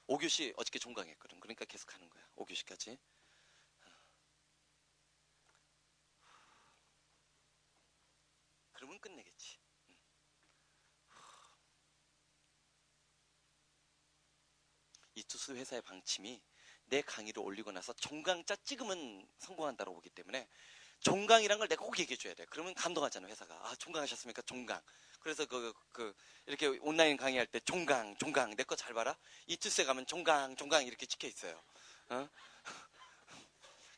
5교시 어저께 종강했거든. 그러니까 계속 하는 거야. 5교시까지. 그러면 끝내겠지. 이 투수 회사의 방침이 내 강의를 올리고 나서 종강자 찍으면 성공한다고 보기 때문에 종강이란 걸 내가 꼭 얘기해 줘야 돼. 그러면 감동하잖아, 회사가. 아, 종강하셨습니까? 종강. 그래서 이렇게 온라인 강의할 때 종강 내 거 잘 봐라. 이 투스에 가면 종강 이렇게 찍혀 있어요. 어?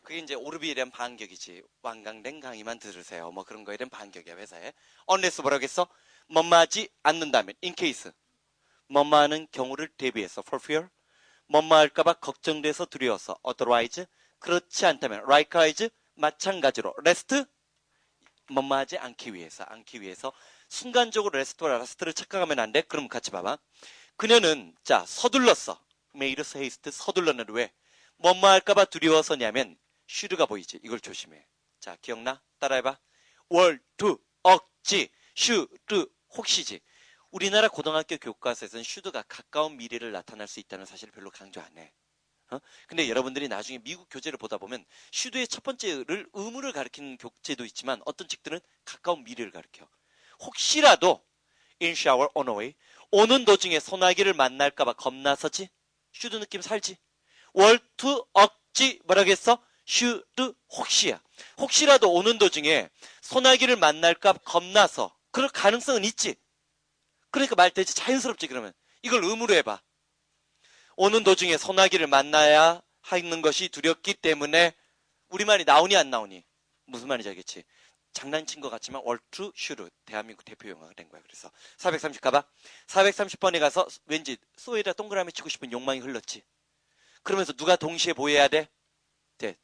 그게 이제 오르비에 대한 반격이지. 완강된 강의만 들으세요. 뭐 그런 거에 대한 반격이야, 회사에. unless 뭐라겠어? 뭐뭐하지 않는다면 in case. 뭐뭐하는 경우를 대비해서 for fear. 뭐뭐 할까봐 걱정돼서 두려워서 otherwise. 그렇지 않다면 likewise. 마찬가지로 rest. 뭐뭐 하지 않기 위해서 순간적으로 rest와 rest를 착각하면 안 돼. 그럼 같이 봐봐. 그녀는 자 서둘렀어. made haste. 서둘렀는데 왜? 뭐뭐 할까봐 두려워서냐면 should가 보이지. 이걸 조심해. 자, 기억나? 따라해봐. were to 억지 should 혹시지. 우리나라 고등학교 교과서에서는 should가 가까운 미래를 나타날 수 있다는 사실을 별로 강조 안 해. 근데 여러분들이 나중에 미국 교재를 보다 보면 should의 첫 번째를 의무를 가리키는 교재도 있지만 어떤 책들은 가까운 미래를 가리켜. 혹시라도 in shower on a way 오는 도중에 소나기를 만날까봐 겁나서지. should 느낌 살지. were to 억지 뭐라겠어? should 혹시야. 혹시라도 오는 도중에 소나기를 만날까 겁나서. 그럴 가능성은 있지. 그러니까 말 되지. 자연스럽지. 그러면 이걸 의무로 해봐. 오는 도중에 소나기를 만나야 하는 것이 두렵기 때문에. 우리말이 나오니 안 나오니? 무슨 말인지 알겠지? 장난친 것 같지만 were to should 대한민국 대표 영화가 된 거야. 그래서 430 가봐. 430번에 가서 왠지 소에다 동그라미 치고 싶은 욕망이 흘렀지. 그러면서 누가 동시에 보여야 돼? 돼.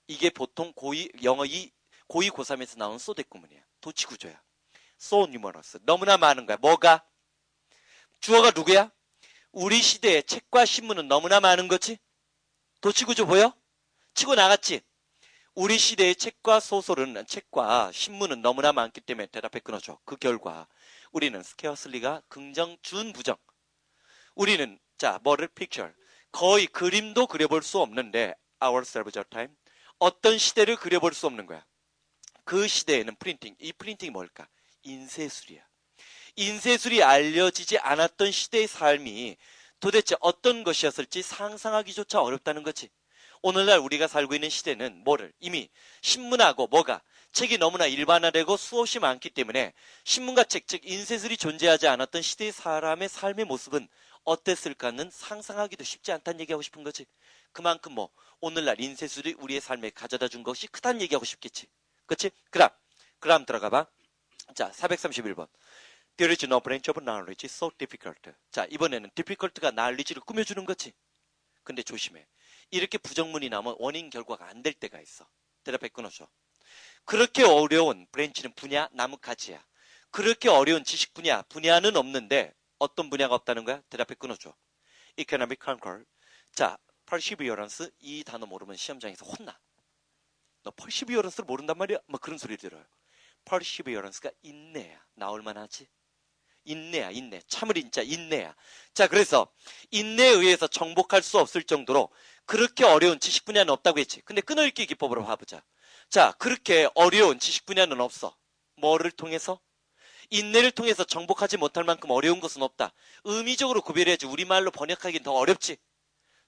이게 보통 영어 고2 고3에서 나온 소대구문이야. 도치구조야. so numerous. 너무나 많은 거야. 뭐가? 주어가 누구야? 우리 시대의 책과 신문은 너무나 많은 거지? 도치구조 보여? 치고 나갔지? 우리 시대의 책과 신문은 너무나 많기 때문에 대답해 끊어줘. 그 결과 우리는 scarcely가 긍정, 준, 부정. 우리는 뭐를 picture. 거의 그림도 그려볼 수 없는데 ourselves at time. 어떤 시대를 그려볼 수 없는 거야. 그 시대에는 프린팅. 이 프린팅이 뭘까? 인쇄술이야. 인쇄술이 알려지지 않았던 시대의 삶이 도대체 어떤 것이었을지 상상하기조차 어렵다는 거지. 오늘날 우리가 살고 있는 시대는 이미 신문하고 책이 너무나 일반화되고 수없이 많기 때문에 신문과 책, 즉 인쇄술이 존재하지 않았던 시대의 사람의 삶의 모습은 어땠을까는 상상하기도 쉽지 않다는 얘기하고 싶은 거지. 그만큼 오늘날 인쇄술이 우리의 삶에 가져다 준 것이 크다는 얘기하고 싶겠지. 그렇지? 그럼 들어가 봐. 자, 431번. There is no branch of knowledge so difficult. 자, 이번에는 difficult가 knowledge를 꾸며주는 거지. 근데 조심해. 이렇게 부정문이 나오면 원인 결과가 안 될 때가 있어. 대답해 끊어줘. 그렇게 어려운 브랜치는 분야, 나뭇가지야. 그렇게 어려운 지식 분야는 없는데 어떤 분야가 없다는 거야? 대답해 끊어줘. Economic control. 자, perseverance. 이 단어 모르면 시험장에서 혼나. 너 perseverance를 모른단 말이야? 그런 소리 들어요. perseverance가 인내야. 나올만 하지? 인내야. 참을 인자 인내야. 자, 그래서 인내에 의해서 정복할 수 없을 정도로 그렇게 어려운 지식 분야는 없다고 했지. 근데 끊어읽기 기법으로 봐보자. 자, 그렇게 어려운 지식 분야는 없어. 뭐를 통해서? 인내를 통해서 정복하지 못할 만큼 어려운 것은 없다. 의미적으로 구별해야지. 우리말로 번역하기는 더 어렵지.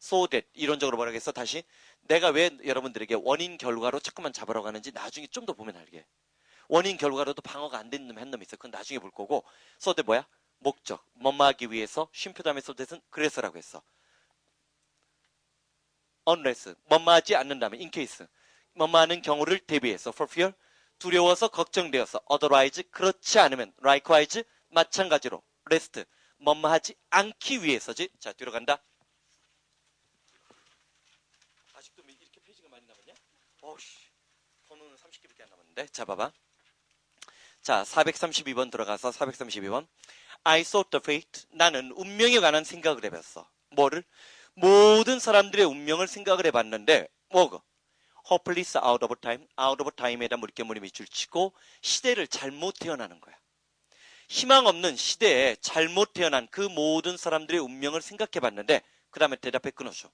So that 이론적으로 뭐라겠어? 다시 내가 왜 여러분들에게 원인 결과로 자꾸만 잡으러 가는지 나중에 좀 더 보면 알게. 원인 결과로도 방어가 안 되는 놈 한 놈 있어. 그건 나중에 볼 거고. 소대 뭐야? 목적. 뭐뭐하기 위해서. 쉼표 다음에 소대는 그래서라고 했어. unless. 뭐뭐하지 않는다면 in case. 뭐뭐하는 경우를 대비해서 for fear. 두려워서 걱정되어서 otherwise. 그렇지 않으면 likewise. 마찬가지로 rest. 뭐뭐하지 않기 위해서지. 자, 뒤로 간다. 아직도 이렇게 페이지가 많이 남았냐? 어우씨. 번호는 30개밖에 안 남았는데. 자, 봐봐. 자, 432번 들어가서 432번. I sought the fate. 나는 운명에 관한 생각을 해봤어. 뭐를? 모든 사람들의 운명을 생각을 해봤는데 뭐고? hopeless out of time. out of time에다 물개무늬 밑줄 치고 시대를 잘못 태어나는 거야. 희망 없는 시대에 잘못 태어난 그 모든 사람들의 운명을 생각해봤는데 그 다음에 대답해 끊어줘.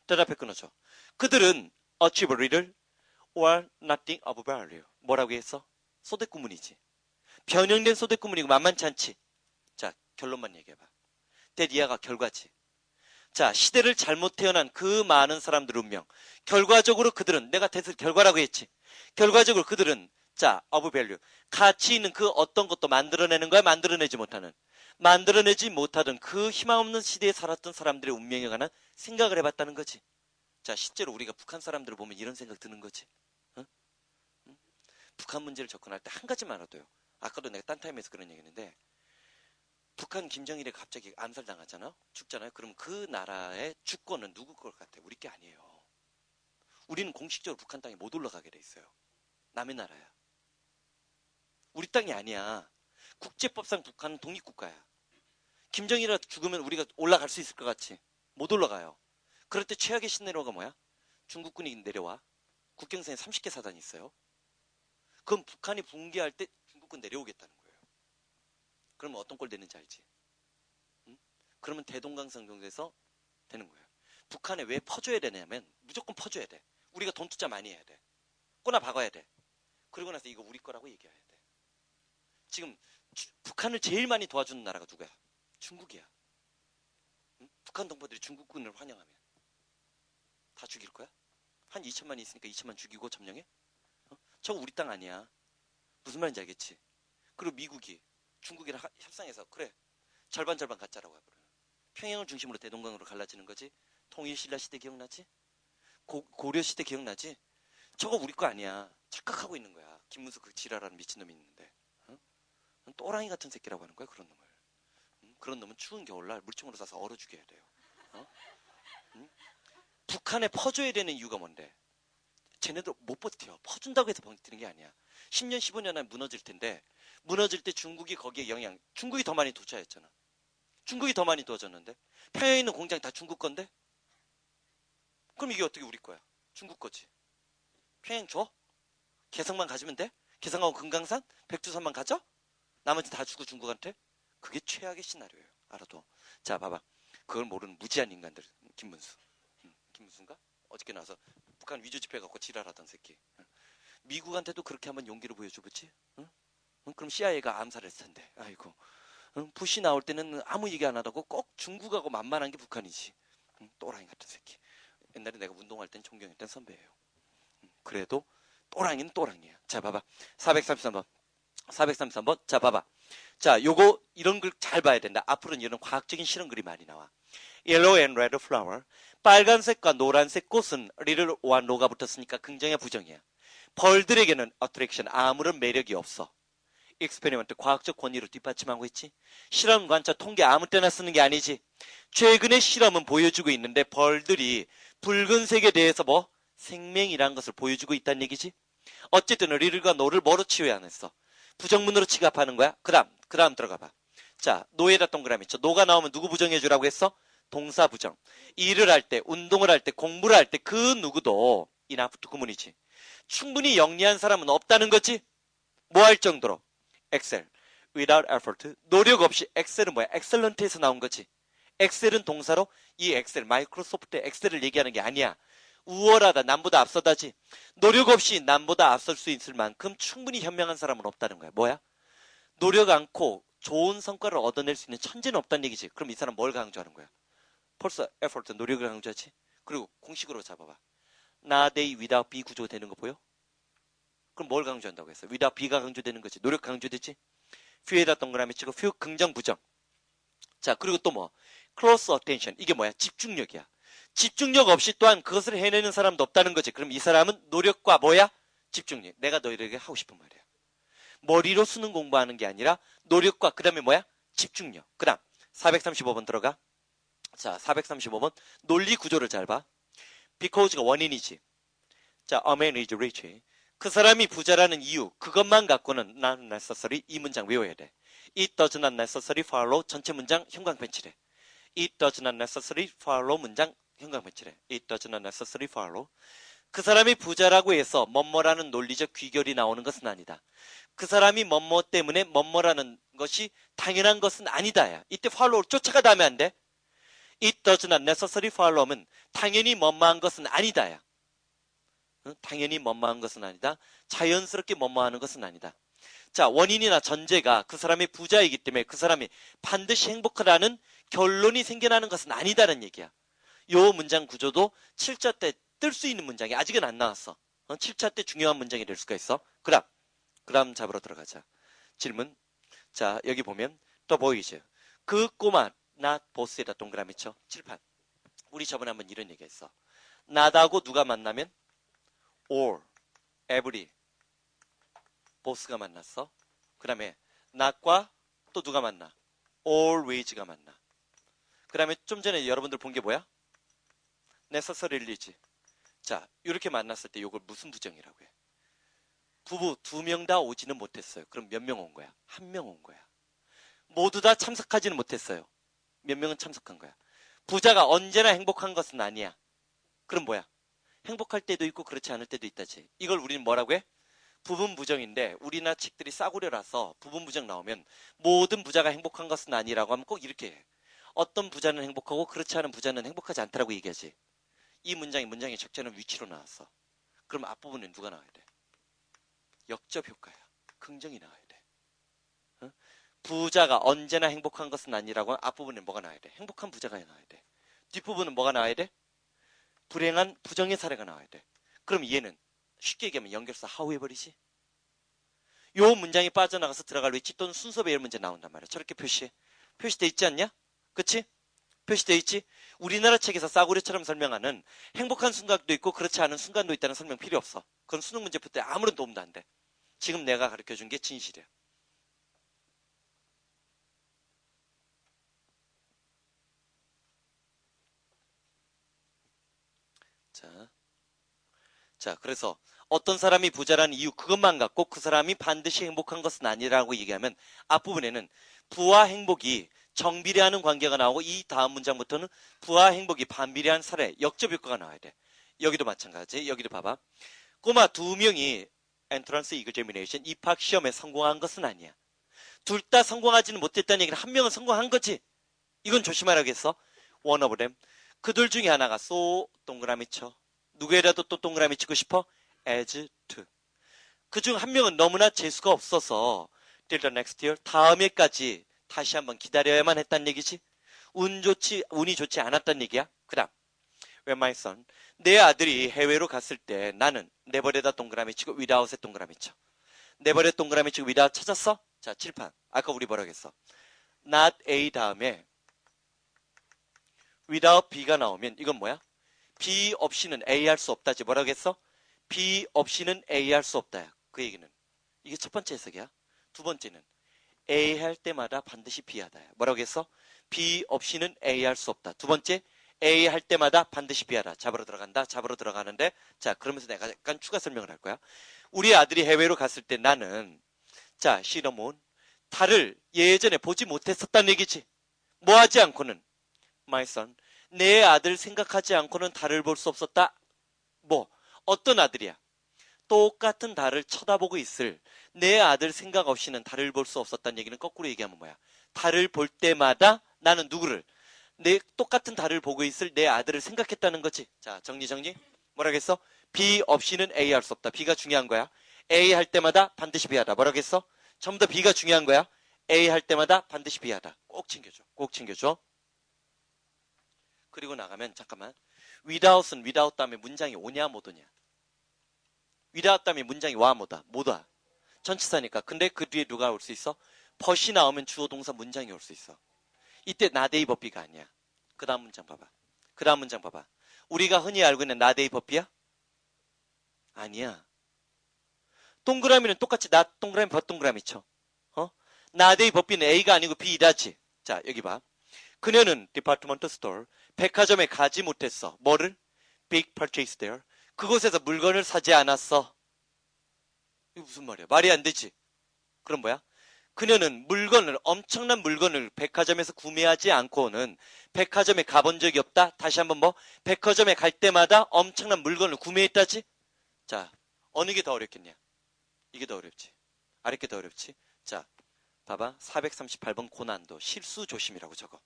대답해 끊어줘. 그들은 achieve little or nothing of value. 뭐라고 했어? 소대구문이지. 변형된 소대구문이고 만만치 않지. 자, 결론만 얘기해봐. 대디아가 결과지. 자, 시대를 잘못 태어난 그 많은 사람들의 운명. 결과적으로 그들은, 내가 대서 결과라고 했지. 결과적으로 그들은, 자, of value. 가치 있는 그 어떤 것도 만들어내는 거야? 만들어내지 못하는. 만들어내지 못하던 그 희망 없는 시대에 살았던 사람들의 운명에 관한 생각을 해봤다는 거지. 자, 실제로 우리가 북한 사람들을 보면 이런 생각 드는 거지. 응? 응? 북한 문제를 접근할 때 한 가지만 알아둬요. 아까도 내가 딴 타임에서 그런 얘기 했는데 북한 김정일이 갑자기 암살당하잖아. 죽잖아요. 그럼 그 나라의 주권은 누구 것 같아? 우리 게 아니에요. 우리는 공식적으로 북한 땅에 못 올라가게 돼 있어요. 남의 나라야. 우리 땅이 아니야. 국제법상 북한은 독립국가야. 김정일이 죽으면 우리가 올라갈 수 있을 것 같지? 못 올라가요. 그럴 때 최악의 시나리오가 뭐야? 중국군이 내려와. 국경선에 30개 사단이 있어요. 그럼 북한이 붕괴할 때 중국군 내려오겠다는 거예요. 그러면 어떤 꼴 되는지 알지? 응? 그러면 대동강성 정도에서 되는 거예요. 북한에 왜 퍼줘야 되냐면 무조건 퍼줘야 돼. 우리가 돈 투자 많이 해야 돼. 꼬나 박아야 돼. 그러고 나서 이거 우리 거라고 얘기해야 돼. 지금 북한을 제일 많이 도와주는 나라가 누구야? 중국이야. 응? 북한 동포들이 중국군을 환영하면 다 죽일 거야? 한 2천만이 있으니까 2천만 죽이고 점령해? 저거 우리 땅 아니야. 무슨 말인지 알겠지? 그리고 미국이 중국이랑 협상해서 그래 절반 갖자라고 해버려. 평양을 중심으로 대동강으로 갈라지는 거지. 통일신라 시대 기억나지? 고려 시대 기억나지? 저거 우리 거 아니야. 착각하고 있는 거야. 김문수 그 지랄하는 미친놈이 있는데. 또랑이 같은 새끼라고 하는 거야 그런 놈을. 그런 놈은 추운 겨울날 물총으로 쏴서 얼어 죽여야 돼요. 북한에 퍼줘야 되는 이유가 뭔데? 쟤네들 못 버텨. 퍼준다고 해서 버티는 게 아니야. 10년 15년 안에 무너질 텐데 무너질 때 중국이 거기에 중국이 더 많이 도착했잖아. 중국이 더 많이 도와줬는데 평양에 있는 공장이 다 중국 건데? 그럼 이게 어떻게 우리 거야? 중국 거지. 평양 줘? 개성만 가지면 돼? 개성하고 금강산? 백두산만 가져? 나머지 다 주고 중국한테? 그게 최악의 시나리오예요. 알아도. 자, 봐봐. 그걸 모르는 무지한 인간들. 김문수. 김문수인가? 어저께 나와서 북한 위조 집회 갖고 지랄하던 새끼. 미국한테도 그렇게 한번 용기를 보여줘보지? 응? 그럼 CIA가 암살했을 텐데. 아이고. 부시 나올 때는 아무 얘기 안 하다고 꼭 중국하고 만만한 게 북한이지. 또라이 같은 새끼. 옛날에 내가 운동할 땐 존경했던 선배예요. 그래도 또랑이는 또랑이야. 자, 봐봐. 433번. 433번. 자, 봐봐. 자, 요거 이런 걸 잘 봐야 된다. 앞으로는 이런 과학적인 실험 글이 많이 나와. Yellow and red flower. 빨간색과 노란색 꽃은 little or no가 붙었으니까 긍정이야 부정이야. 벌들에게는 attraction 아무런 매력이 없어. experiment 과학적 권위로 뒷받침하고 있지. 실험 관찰 통계 아무 때나 쓰는 게 아니지. 최근의 실험은 보여주고 있는데 벌들이 붉은색에 대해서 뭐 생명이란 것을 보여주고 있다는 얘기지. 어쨌든 리를과 노를 뭐로 치유해 안 했어? 부정문으로 취급하는 거야. 그 다음 들어가 봐. 자, 노에다 동그라미 쳐. 노가 나오면 누구 부정해 주라고 했어? 동사 부정. 일을 할 때, 운동을 할 때, 공부를 할 때 그 누구도 enough 구문이지. 충분히 영리한 사람은 없다는 거지. 뭐 할 정도로? excel. without effort. 노력 없이. excel은 뭐야? excellent에서 나온 거지. excel은 동사로 이 엑셀, 마이크로소프트 엑셀을 얘기하는 게 아니야. 우월하다, 남보다 앞서다지. 노력 없이 남보다 앞설 수 있을 만큼 충분히 현명한 사람은 없다는 거야. 뭐야? 노력 않고 좋은 성과를 얻어낼 수 있는 천재는 없다는 얘기지. 그럼 이 사람 뭘 강조하는 거야? 벌써 effort, 노력을 강조하지. 그리고 공식으로 잡아봐. not a without be 구조가 되는 거 보여? 그럼 뭘 강조한다고 했어요? without be가 강조되는 거지. 노력 강조되지. few에다 동그라미 치고 few 긍정 부정. 자, 그리고 또 뭐 close attention. 이게 뭐야? 집중력이야. 집중력 없이 또한 그것을 해내는 사람도 없다는 거지. 그럼 이 사람은 노력과 뭐야? 집중력. 내가 너희에게 하고 싶은 말이야. 머리로 수능 공부하는 게 아니라 노력과 그 다음에 뭐야? 집중력. 그 다음 435번 들어가. 자, 435번 논리 구조를 잘 봐. because가 원인이지. 자, a man is rich. 그 사람이 부자라는 이유, 그것만 갖고는 not necessary 이 문장 외워야 돼. It does not necessarily follow 전체 문장 형광펜칠해. It does not necessarily follow 문장 형광펜칠해. It does not necessarily follow. 그 사람이 부자라고 해서 뭐뭐라는 논리적 귀결이 나오는 것은 아니다. 그 사람이 뭐뭐 때문에 뭐뭐라는 것이 당연한 것은 아니다야. 이때 follow를 쫓아가다 하면 안 돼. It does not necessarily follow면 당연히 뭐뭐한 것은 아니다야. 응? 당연히 뭐뭐한 것은 아니다. 자연스럽게 뭐뭐하는 것은 아니다. 자, 원인이나 전제가 그 사람이 부자이기 때문에 그 사람이 반드시 행복하다는 결론이 생겨나는 것은 아니다는 얘기야. 요 문장 구조도 7차 때 뜰 수 있는 문장이 아직은 안 나왔어. 7차 때 중요한 문장이 될 수가 있어. 그다음 잡으러 들어가자. 질문. 자, 여기 보면 the boys. 그 꼬마 not boss에다 동그라미 쳐. 칠판. 우리 저번에 한번 이런 얘기했어. not하고 누가 만나면 all, every, boss가 만났어. 그 다음에 not과 또 누가 만나? always가 만나. 그 다음에 좀 전에 여러분들 본 게 뭐야? necessaryly지. 자, 이렇게 만났을 때 이걸 무슨 부정이라고 해? 부부 2명 다 오지는 못했어요. 그럼 몇 명 온 거야? 1명 온 거야. 모두 다 참석하지는 못했어요. 몇 명은 참석한 거야. 부자가 언제나 행복한 것은 아니야. 그럼 뭐야? 행복할 때도 있고 그렇지 않을 때도 있다지. 이걸 우리는 뭐라고 해? 부분 부정인데 우리나라 책들이 싸구려라서 부분 부정 나오면 모든 부자가 행복한 것은 아니라고 하면 꼭 이렇게 해. 어떤 부자는 행복하고 그렇지 않은 부자는 행복하지 않다라고 얘기하지. 이 문장의 적절한 위치로 나왔어. 그럼 앞부분에 누가 나와야 돼? 역접 효과야. 긍정이 나와야 돼. 어? 부자가 언제나 행복한 것은 아니라고 하면 앞부분에 뭐가 나와야 돼? 행복한 부자가 나와야 돼. 뒷부분은 뭐가 나와야 돼? 불행한 부정의 사례가 나와야 돼. 그럼 얘는 쉽게 얘기하면 연결사 하우 해버리지? 요 문장이 빠져나가서 들어갈 위치 또는 순서 배열 문제 나온단 말이야. 저렇게 표시해. 표시돼 있지 않냐? 그치? 표시돼 있지? 우리나라 책에서 싸구려처럼 설명하는 행복한 순간도 있고 그렇지 않은 순간도 있다는 설명 필요 없어. 그건 수능 문제 풀 때 아무런 도움도 안 돼. 지금 내가 가르쳐준 게 진실이야. 자, 그래서 어떤 사람이 부자라는 이유 그것만 갖고 그 사람이 반드시 행복한 것은 아니라고 얘기하면 앞부분에는 부와 행복이 정비례하는 관계가 나오고 이 다음 문장부터는 부와 행복이 반비례한 사례, 역접 효과가 나와야 돼. 여기도 마찬가지. 여기도 봐봐. 꼬마 2명이 엔트런스 이그제미네이션 입학 시험에 성공한 것은 아니야. 둘 다 성공하지는 못했다는 얘기는 한 명은 성공한 거지. 이건 조심하라겠어. one of them. 그들 중에 하나가 동그라미 쳐. 누구에라도 또 동그라미 치고 싶어? as to. 그중 한 명은 너무나 재수가 없어서 till the next year 다음 해까지 다시 한번 기다려야만 했단 얘기지. 운이 좋지 않았단 얘기야. 그다음 when my son 내 아들이 해외로 갔을 때 나는 never에다 동그라미 치고 without에 동그라미 쳐. never에 동그라미 치고 without 찾았어? 자, 칠판. 아까 우리 뭐라고 했어? not A 다음에 without B가 나오면 이건 뭐야? B 없이는 A 할 수 없다지. 뭐라고 했어? B 없이는 A 할 수 없다. 그 얘기는 이게 첫 번째 해석이야. 두 번째는 A 할 때마다 반드시 B 하다. 뭐라고 했어? B 없이는 A 할 수 없다. 두 번째 A 할 때마다 반드시 B 하다. 잡으러 들어간다. 잡으러 들어가는데 자, 그러면서 내가 약간 추가 설명을 할 거야. 우리 아들이 해외로 갔을 때 나는 자, 시너몬 달을 예전에 보지 못했었다는 얘기지. 뭐 하지 않고는 my son 내 아들 생각하지 않고는 달을 볼 수 없었다. 뭐 어떤 아들이야? 똑같은 달을 쳐다보고 있을 내 아들 생각 없이는 달을 볼 수 없었다는 얘기는 거꾸로 얘기하면 뭐야? 달을 볼 때마다 나는 누구를? 내 똑같은 달을 보고 있을 내 아들을 생각했다는 거지. 자, 정리. 뭐라겠어? B 없이는 A 할 수 없다. B가 중요한 거야. A 할 때마다 반드시 B 하다. 뭐라겠어? 전부 다 B가 중요한 거야. A 할 때마다 반드시 B 하다. 꼭 챙겨줘. 꼭 챙겨줘. 그리고 나가면 잠깐만. without은 without 다음에 문장이 오냐 못 오냐. without 다음에 문장이 와 뭐다? 뭐다? 전치사니까. 근데 그 뒤에 누가 올 수 있어? 벗이 나오면 주어 동사 문장이 올 수 있어. 이때 나데이 버비가 아니야. 그 다음 문장 봐봐. 그 다음 문장 봐봐. 우리가 흔히 알고 있는 나데이 버비야? 아니야. 동그라미는 똑같이 나 동그라미 벗 동그라미 쳐. 나데이 버비는 A가 아니고 B이다지. 자, 여기 봐. 그녀는 디파트먼트 스토어 백화점에 가지 못했어. 뭐를? Big purchase there. 그곳에서 물건을 사지 않았어. 이거 무슨 말이야? 말이 안 되지. 그럼 뭐야? 그녀는 엄청난 물건을 백화점에서 구매하지 않고는 백화점에 가본 적이 없다. 다시 한번 뭐? 백화점에 갈 때마다 엄청난 물건을 구매했다지? 자, 어느 게 더 어렵겠냐? 이게 더 어렵지. 아래 게 더 어렵지. 자, 봐봐. 438번 고난도 실수 조심이라고 적어.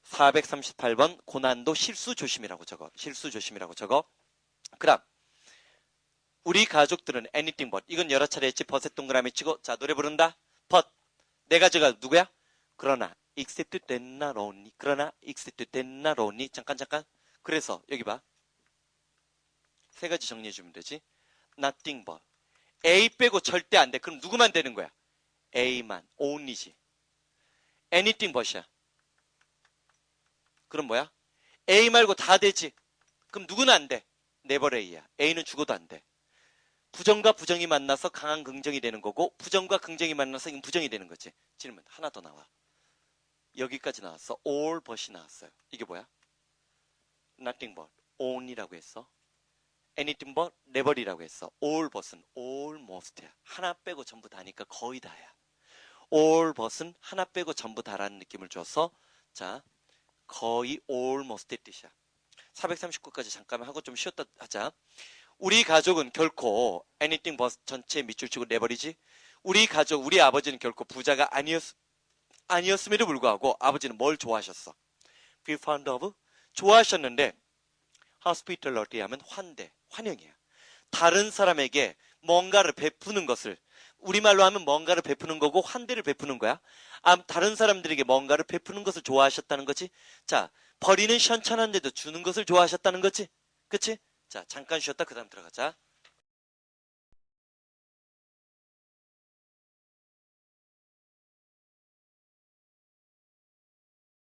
438번 고난도 실수 조심이라고 적어. 실수 조심이라고 적어. 그다음 우리 가족들은 anything but. 이건 여러 차례 했지. 벗의 동그라미 치고. 자, 노래 부른다. but. 내 가족가 누구야? 그러나 except that not only. 그러나 except that not only. 잠깐. 그래서 여기 봐. 세 가지 정리해 주면 되지. nothing but. A 빼고 절대 안 돼. 그럼 누구만 되는 거야? A만. only지. anything but이야. 그럼 뭐야? A 말고 다 되지. 그럼 누구는 안 돼? never A야. A는 죽어도 안 돼. 부정과 부정이 만나서 강한 긍정이 되는 거고 부정과 긍정이 만나서 부정이 되는 거지. 질문 하나 더 나와. 여기까지 나왔어. all but이 나왔어요. 이게 뭐야? nothing but, only라고 했어. anything but, never이라고 했어. all but은 almost야. 하나 빼고 전부 다니까 거의 다야. all but은 하나 빼고 전부 다라는 느낌을 줘서 자, 거의 almost의 뜻이야. 439까지 잠깐 하고 좀 쉬었다 하자. 우리 가족은 결코 anything but 전체에 밑줄 치고 내버리지. 우리 가족, 우리 아버지는 결코 부자가 아니었음에도 불구하고 아버지는 뭘 좋아하셨어? Be fond of? 좋아하셨는데 hospitality 하면 환영이야. 다른 사람에게 뭔가를 베푸는 것을 우리말로 하면 뭔가를 베푸는 거고 환대를 베푸는 거야. 다른 사람들에게 뭔가를 베푸는 것을 좋아하셨다는 거지. 자, 버리는 시원찮은데도 주는 것을 좋아하셨다는 거지. 그치? 자, 잠깐 쉬었다 그 다음 들어가자.